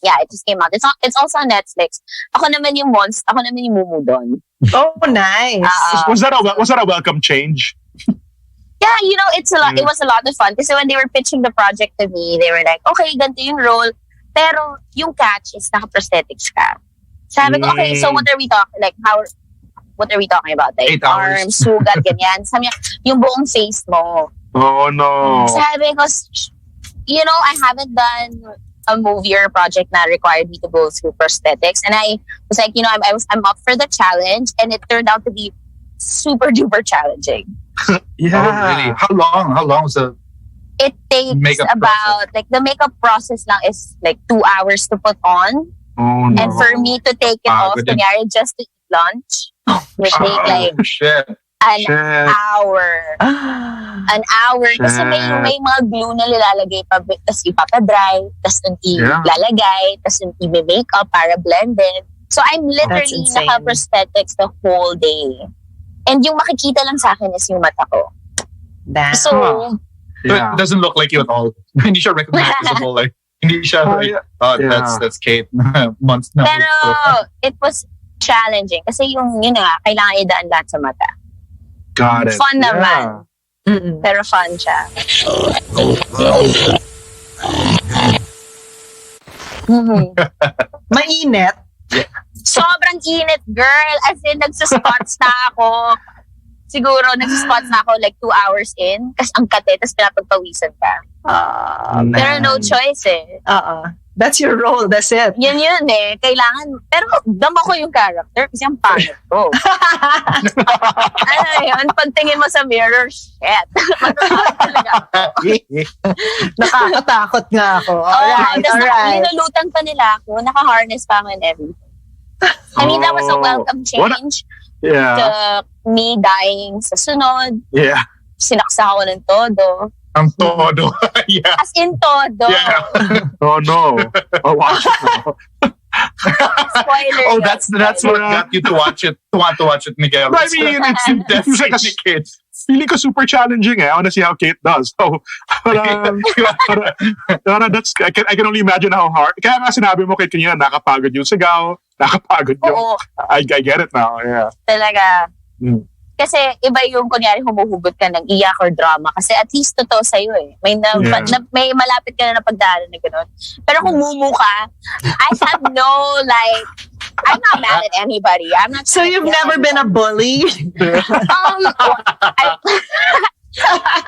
Speaker 7: Yeah, it just came out. It's also on Netflix. Ako naman yung mumu doon.
Speaker 5: Oh, nice.
Speaker 6: Was that a welcome change?
Speaker 7: Yeah, it was a lot of fun. Kasi when they were pitching the project to me, they were like, okay, ganito yung role. Pero yung catch is naka-prosthetics ka. Sabi ko, okay, so what are we talking? Like, what are we talking about? Like,
Speaker 4: 8 hours.
Speaker 7: arms, sugat, ganyan. Sabi niya, yung buong face mo.
Speaker 6: Oh, no.
Speaker 7: Sabi ko, I haven't done a movie or a project that required me to go through prosthetics. And I was like, I'm up for the challenge. And it turned out to be super duper challenging.
Speaker 4: Yeah. Oh, really? How long was the
Speaker 7: It takes about, like, the makeup process lang is like 2 hours to put on.
Speaker 6: Oh, no.
Speaker 7: And for me to take it off, kunyari, just to lunch. We take like
Speaker 4: shit.
Speaker 7: an hour. An hour. Kasi may mga glue na nilalagay pa. Tapos ipapadry. Tapos ilalagay. Tapos i-make up para blended. So I'm literally naka-prosthetics the whole day. And yung makikita lang sa akin is yung mata ko.
Speaker 5: Damn.
Speaker 7: So
Speaker 4: it doesn't look like you at all. Hindi siya recognizable. Like, hindi siya that's Kate. Months na.
Speaker 7: Pero it was challenging. Kasi yun nga, kailangan idaan lahat sa mata.
Speaker 6: Got it.
Speaker 7: Fun naman. Pero fun siya.
Speaker 5: Mainit.
Speaker 7: Sobrang init, girl. As in, nagsuspots na ako. Siguro, nagsuspots na ako like 2 hours in. Kasi ang kate, tapos pinapagpawisan ka. Pero no choice eh.
Speaker 5: That's your role. That's it.
Speaker 7: Yun eh. Kailangan. Pero dama ko yung character kasi ang pangit ko. Ano yun? Pagtingin mo sa mirror, shit. Matatakot talaga ako.
Speaker 5: Nakakatakot nga ako. Alright.
Speaker 7: Linulutan pa nila ako. Naka-harness pa ako and everything. I mean, that was a welcome change to me dying sa sunod.
Speaker 6: Yeah.
Speaker 7: Sinaksa ako ng todo.
Speaker 4: Ang todo. Yeah.
Speaker 7: As in todo.
Speaker 6: Yeah. Oh no. Oh, watch it now.
Speaker 7: Spoiler.
Speaker 4: Oh, that's what got you to watch it. To want to watch it, Miguel.
Speaker 6: I mean, it's definitely Kate. Feeling ko super challenging eh. I want to see how Kate does. So, that's, I can only imagine how hard. Kaya nga sinabi mo, Kate, kanina, nakapagod yung sigaw, nakapagod yung...
Speaker 7: Oo.
Speaker 6: I get it now, yeah.
Speaker 7: Talaga. Kasi iba yung kunyari humuhugot ka ng iyak or drama kasi at least totoo sa'yo eh. May malapit ka na napagdaanan na gano'n. Pero kung mumu ka, I have no I'm not mad at anybody. I'm not.
Speaker 5: So you've never been a bully?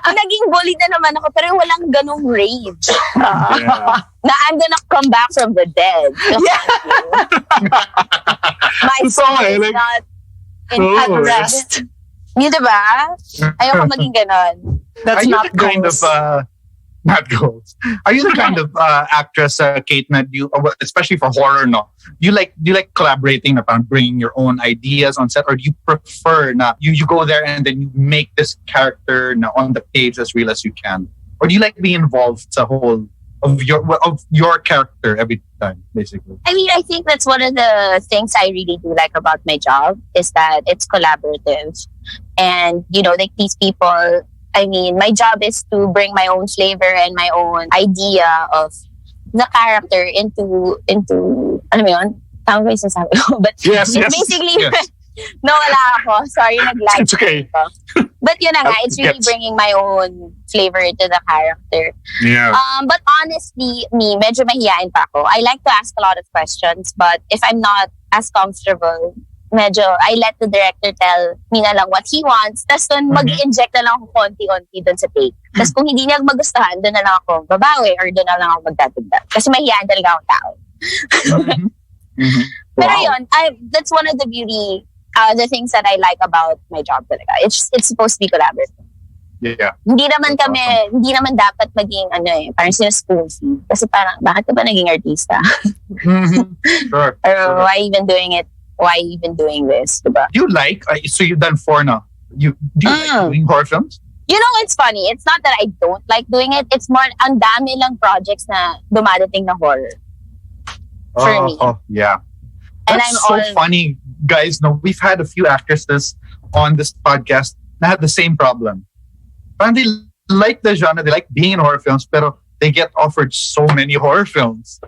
Speaker 7: Naging bully na naman ako pero walang ganong rage. Na I'm gonna come back from the dead. My soul is not at rest. Yun diba? Ayoko maging ganon.
Speaker 5: That's not
Speaker 4: kind of not goals. Are you the kind of actress, Kate, that you, especially for horror, no? Do you like collaborating about bringing your own ideas on set, or do you prefer you go there and then you make this character on the page as real as you can, or do you like being involved the whole of your character every time, basically?
Speaker 7: I mean, I think that's one of the things I really do like about my job is that it's collaborative, and like these people. I mean, my job is to bring my own flavor and my own idea of the character into alam mo yun? Tama ba yung sinasabi ko? But
Speaker 6: yes.
Speaker 7: Basically, nawala ako. Sorry, nag-lag.
Speaker 6: It's okay.
Speaker 7: But yun na nga, it's really bringing my own flavor into the character.
Speaker 6: Yeah.
Speaker 7: But honestly, medyo mahihain pa ako. I like to ask a lot of questions, but if I'm not as comfortable, medyo I let the director tell me na lang what he wants. Tapos doon mag-inject na lang ako konti-konti doon sa take. Tapos kung hindi niya magustuhan, doon na lang ako babawi or doon na lang ako magdadagdag. Kasi mahihain talaga akong tao. Pero yun, that's one of the beauty, the things that I like about my job talaga. It's supposed to be collaborative.
Speaker 4: Yeah.
Speaker 7: Hindi naman dapat maging parang sinaspoon feed. Kasi parang, bakit ka ba naging artista?
Speaker 4: Sure.
Speaker 7: Or why even doing it? Why even doing this? Diba?
Speaker 4: Do you like, so you've done 4 now. Do you like doing horror films?
Speaker 7: It's funny. It's not that I don't like doing it. It's more, ang dami lang projects na dumadating na horror. For me.
Speaker 4: Oh, yeah.
Speaker 7: And
Speaker 4: That's so funny, guys. No, we've had a few actresses on this podcast that had the same problem. And they like the genre, they like being in horror films, pero they get offered so many horror films.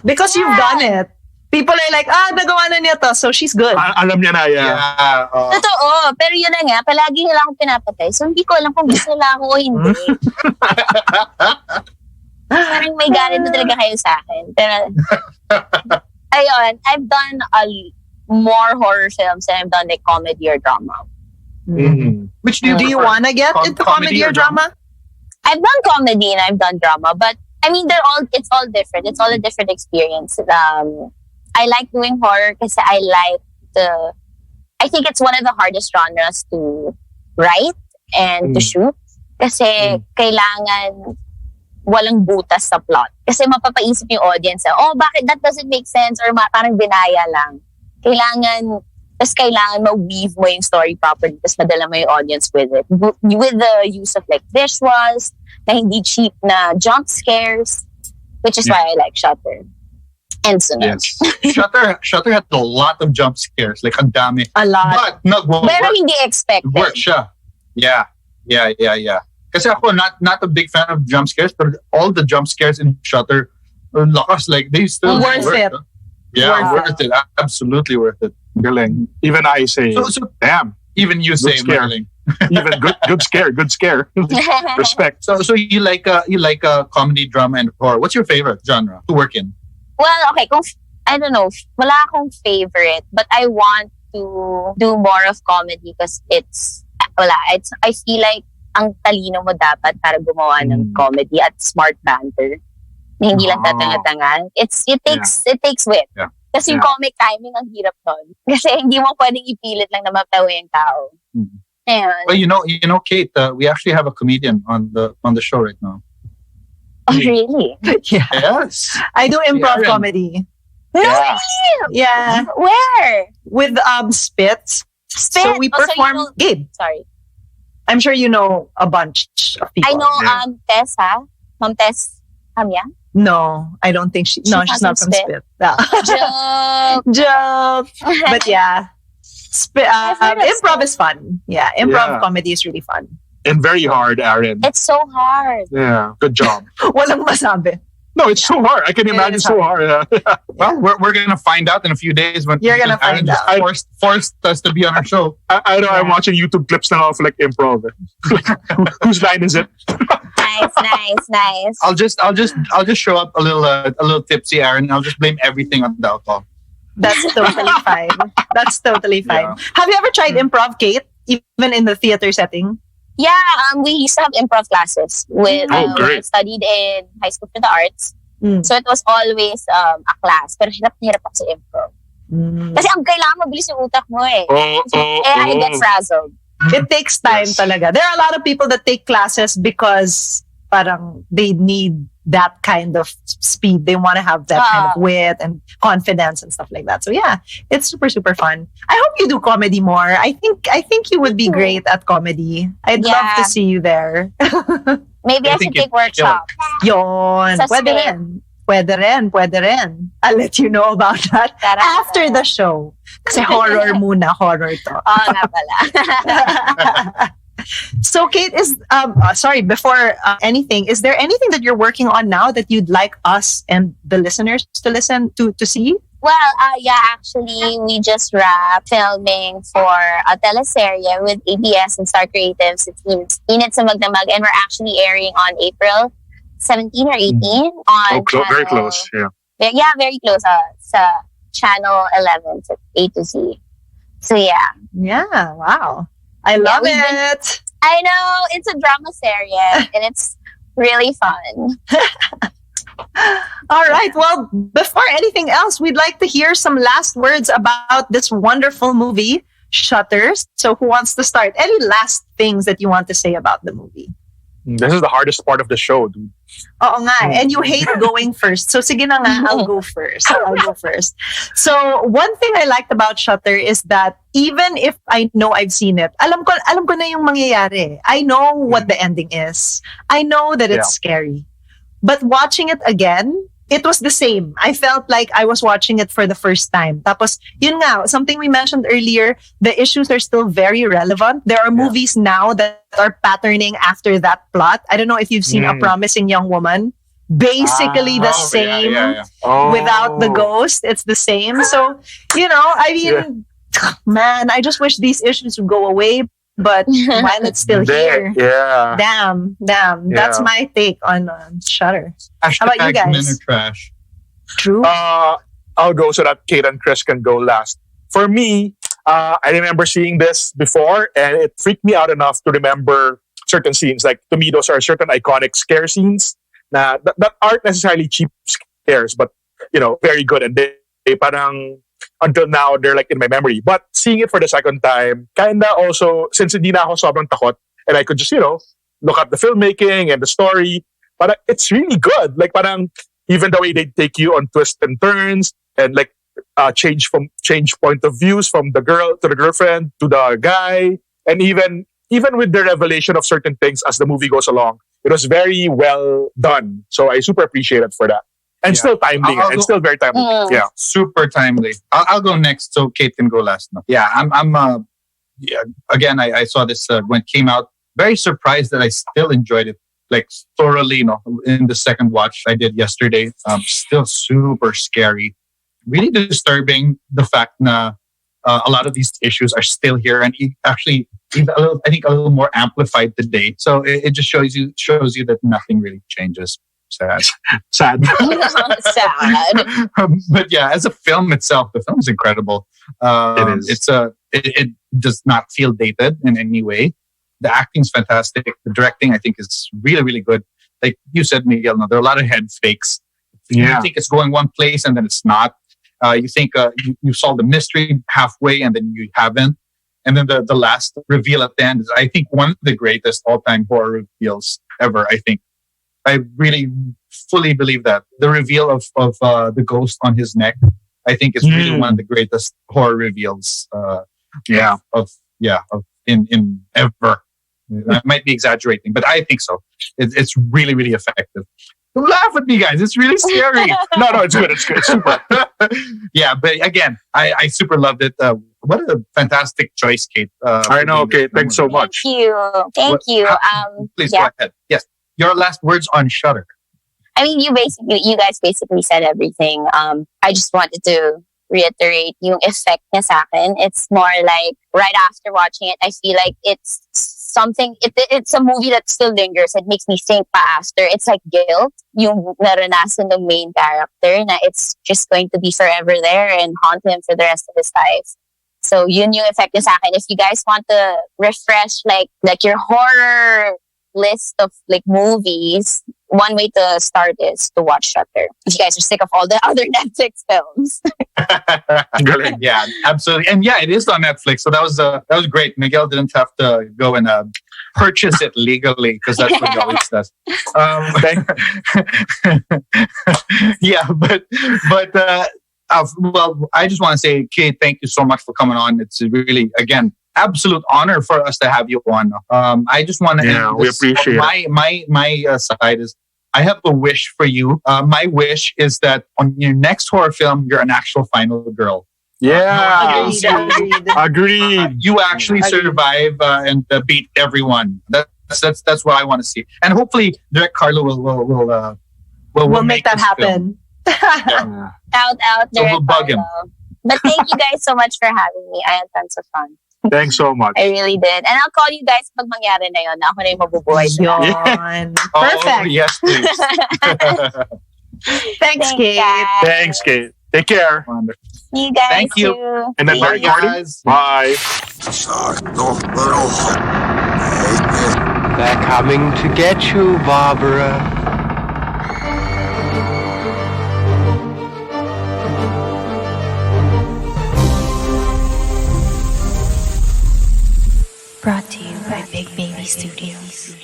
Speaker 5: Because you've done it. People are like, nagawa na niya to, so she's good.
Speaker 6: Alam niya na, yeah.
Speaker 7: Totoo, pero yun na nga, palagi nila akong pinapatay. So hindi ko alam kung gusto nila ako o hindi. Parang may galit na talaga kayo sa akin. Pero, ayun, I've done more horror films and I've done like comedy or drama.
Speaker 4: Which
Speaker 5: do you want to get into comedy or drama?
Speaker 7: I've done comedy and I've done drama, but I mean, it's all different. It's all a different experience. I like doing horror kasi I think it's one of the hardest genres to write and to shoot. Kasi kailangan walang butas sa plot. Kasi mapapaisip yung audience, bakit that doesn't make sense or parang binaya lang. Kailangan Tapos kailangan ma-weave mo yung story properly. Tapos madala mo yung audience with it. With the use of like visuals, na hindi cheap na jump scares, which is why I like Shutter. And Sunod.
Speaker 4: Yes. Shutter had a lot of jump scares. Like, ang dami.
Speaker 5: A lot.
Speaker 4: But, nag-work.
Speaker 7: Pero hindi expected.
Speaker 4: Work siya. Yeah. Kasi ako, not a big fan of jump scares, but all the jump scares in Shutter, lakas, like, they still
Speaker 5: worth it.
Speaker 4: Yeah, worth it. Absolutely worth it.
Speaker 6: Galing. Even I say, damn.
Speaker 4: Even you say,
Speaker 6: Merling. Even good scare. Respect.
Speaker 4: So you like a comedy, drama, and horror. What's your favorite genre to work in?
Speaker 7: Well, okay, I don't know, wala akong favorite, but I want to do more of comedy because I feel like ang talino mo dapat para gumawa ng comedy at smart banter. Na hindi lang tatanga-tanga. It takes wit.
Speaker 4: Yeah.
Speaker 7: Kasi yung comic timing ang hirap nun. Kasi hindi mo pwedeng ipilit lang na matawa yung tao. Ayan.
Speaker 4: Well, you know, Kate, we actually have a comedian on the show right now.
Speaker 7: Oh, really?
Speaker 5: Yeah.
Speaker 4: Yes.
Speaker 5: I do improv
Speaker 4: Yeah.
Speaker 5: comedy.
Speaker 7: No,
Speaker 4: Yeah.
Speaker 7: really?
Speaker 5: Yeah.
Speaker 7: Where?
Speaker 5: With Spitz. So we
Speaker 7: Oh, so
Speaker 5: perform.
Speaker 7: you know-
Speaker 5: Gabe,
Speaker 7: Sorry.
Speaker 5: I'm sure you know a bunch of people.
Speaker 7: I know
Speaker 4: Yeah.
Speaker 7: Tess, ha? Ma'am Tess Hamya?
Speaker 5: No, I don't think she's not from
Speaker 7: hasn't spit.
Speaker 5: Spit. No.
Speaker 7: Joke.
Speaker 5: Joke. But yeah.
Speaker 7: I've heard of
Speaker 5: Improv
Speaker 7: Spit.
Speaker 5: is fun. Yeah, improv
Speaker 6: Yeah.
Speaker 5: comedy is really fun.
Speaker 6: And very hard, Aaron.
Speaker 7: It's so hard.
Speaker 6: Yeah, good job.
Speaker 5: Walang masabi.
Speaker 6: No, it's so hard. I can imagine
Speaker 5: is
Speaker 6: so hard.
Speaker 4: Well, we're gonna find out in a few days when
Speaker 5: You're gonna
Speaker 4: Aaron
Speaker 5: find
Speaker 4: just
Speaker 5: out.
Speaker 4: forced us to be on our show.
Speaker 6: I know I'm watching YouTube clips now of like improv. Whose line is it?
Speaker 7: Nice.
Speaker 4: I'll just show up a little tipsy, Aaron. I'll just blame everything on the alcohol.
Speaker 5: That's totally fine. That's totally fine.
Speaker 4: Yeah.
Speaker 5: Have you ever tried improv, Kate? Even in the theater setting?
Speaker 7: Yeah, we used to have improv classes with
Speaker 6: great.
Speaker 7: I studied in high school for the arts.
Speaker 5: Mm.
Speaker 7: So it was always a class. Pero hirap na hirap ako sa improv. Kasi ang kailangan mabilis yung utak mo eh. I get frazzled.
Speaker 5: It takes time talaga. There are a lot of people that take classes because parang they need that kind of speed. They want to have that kind of wit and confidence and stuff like that. So yeah, it's super, super fun. I hope you do comedy more. I think you would be great at comedy. I'd love to see you there.
Speaker 7: Maybe I should take workshops.
Speaker 5: Yon.
Speaker 7: Sa
Speaker 5: Pwede
Speaker 7: Spit.
Speaker 5: rin. Pwede rin. I'll let you know about that after the show. Kasi horror muna. Horror to.
Speaker 7: Oo nga pala.
Speaker 5: So Kate, before anything, is there anything that you're working on now that you'd like us and the listeners to listen to see?
Speaker 7: Well, actually, we just wrapped filming for a teleserye with ABS and Star Creatives. It's Init sa Magdamag, and we're actually airing on April 17 or 18 on
Speaker 6: Very close. Yeah.
Speaker 7: Yeah, very close. Sa Channel 11, so A to Z. So yeah.
Speaker 5: Yeah, wow. I love it.
Speaker 7: I know, it's a drama series and it's really fun.
Speaker 5: All right. Well, before anything else, we'd like to hear some last words about this wonderful movie, Shutters. So who wants to start? Any last things that you want to say about the movie?
Speaker 6: This is the hardest part of the show, dude.
Speaker 5: Oo nga. And you hate going first. So sige na nga, I'll go first. So one thing I liked about Shutter is that even if I know I've seen it, alam ko na yung mangyayari. I know what the ending is. I know that it's scary. But watching it again, it was the same. I felt like I was watching it for the first time. Tapos, yun nga, something we mentioned earlier, the issues are still very relevant. There are movies now that are patterning after that plot. I don't know if you've seen A Promising Young Woman. Basically the same without the ghost. It's the same. So, I mean, man, I just wish these issues would go away. But while it's still here, damn, that's my take on Shutter. How about you guys?
Speaker 4: Men are trash.
Speaker 5: True.
Speaker 6: I'll go so that Kate and Chris can go last. For me, I remember seeing this before, and it freaked me out enough to remember certain scenes. Like, to me, those are certain iconic scare scenes that aren't necessarily cheap scares, but very good. And they parang, until now, they're like in my memory. But seeing it for the second time, kinda also, since hindi na ako sobrang takot, and I could just, look up the filmmaking and the story, but it's really good. Like, parang, even the way they take you on twists and turns, and like, change point of views from the girl to the girlfriend to the guy, and even with the revelation of certain things as the movie goes along, it was very well done. So I super appreciate it for that, and still timely, and still very timely. Yeah,
Speaker 4: super timely. I'll go next, so Kate can go last. No. Yeah, I'm. Yeah, again, I saw this when it came out. Very surprised that I still enjoyed it like thoroughly. In the second watch I did yesterday, still super scary, really disturbing. The fact that a lot of these issues are still here, and actually, even I think a little more amplified today. So it just shows you that nothing really changes. Sad.
Speaker 7: Sad.
Speaker 4: But yeah, as a film itself, the film is incredible. It is. It does not feel dated in any way. The acting's fantastic. The directing, I think, is really, really good. Like you said, Miguel, there are a lot of head fakes. You think it's going one place and then it's not. You think you solve the mystery halfway and then you haven't. And then the last reveal at the end is, I think, one of the greatest all-time horror reveals ever, I think. I really fully believe that. The reveal of the ghost on his neck, I think, is really one of the greatest horror reveals in ever. I might be exaggerating, but I think so. It's really, really effective. Don't laugh at me, guys. It's really scary.
Speaker 6: no, it's good. It's good. It's super.
Speaker 4: Yeah, but again, I super loved it. What a fantastic choice, Kate.
Speaker 6: I know, Kate. Thanks so much.
Speaker 7: Thank you.
Speaker 4: Please go ahead. Yes, your last words on Shudder.
Speaker 7: I mean, you guys basically said everything. I just wanted to reiterate yung effect niya sa akin. It's more like right after watching it, I feel like it's something. It's a movie that still lingers. It makes me think pa after. It's like guilt yung naranasan ng main character na it's just going to be forever there and haunt him for the rest of his life. So yun yung effect niya sa akin. If you guys want to refresh like your horror list of like movies, one way to start is to watch Shutter. If you guys are sick of all the other Netflix films.
Speaker 4: Yeah, absolutely. And yeah, it is on Netflix. So that was great. Miguel didn't have to go and purchase it legally, because that's what he always does. Yeah, but well, I just want to say, Kate, thank you so much for coming on. It's really, again, absolute honor for us to have you on. I just want to
Speaker 6: we appreciate it.
Speaker 4: My side is, I have a wish for you. My wish is that on your next horror film, you're an actual final girl.
Speaker 6: Yeah, agreed.
Speaker 4: You actually survive and beat everyone. That's what I want to see. And hopefully, Direct Carlo will
Speaker 5: make that happen.
Speaker 7: Yeah. Out,
Speaker 4: so we'll bug him.
Speaker 7: But thank you guys so much for having me. I had tons of fun.
Speaker 6: Thanks so much.
Speaker 7: I really did. And I'll call you guys pag mangyari na yun. Ako na yung mabubuhay.
Speaker 5: Yon. Perfect.
Speaker 4: Oh, yes, please.
Speaker 5: Thanks, Kate.
Speaker 7: Guys.
Speaker 6: Thanks, Kate. Take care.
Speaker 7: You guys
Speaker 4: Thank you.
Speaker 7: too.
Speaker 6: And then
Speaker 4: Bye, guys.
Speaker 6: Bye.
Speaker 2: They're coming to get you, Barbara.
Speaker 3: Brought to you by Big Baby Studios.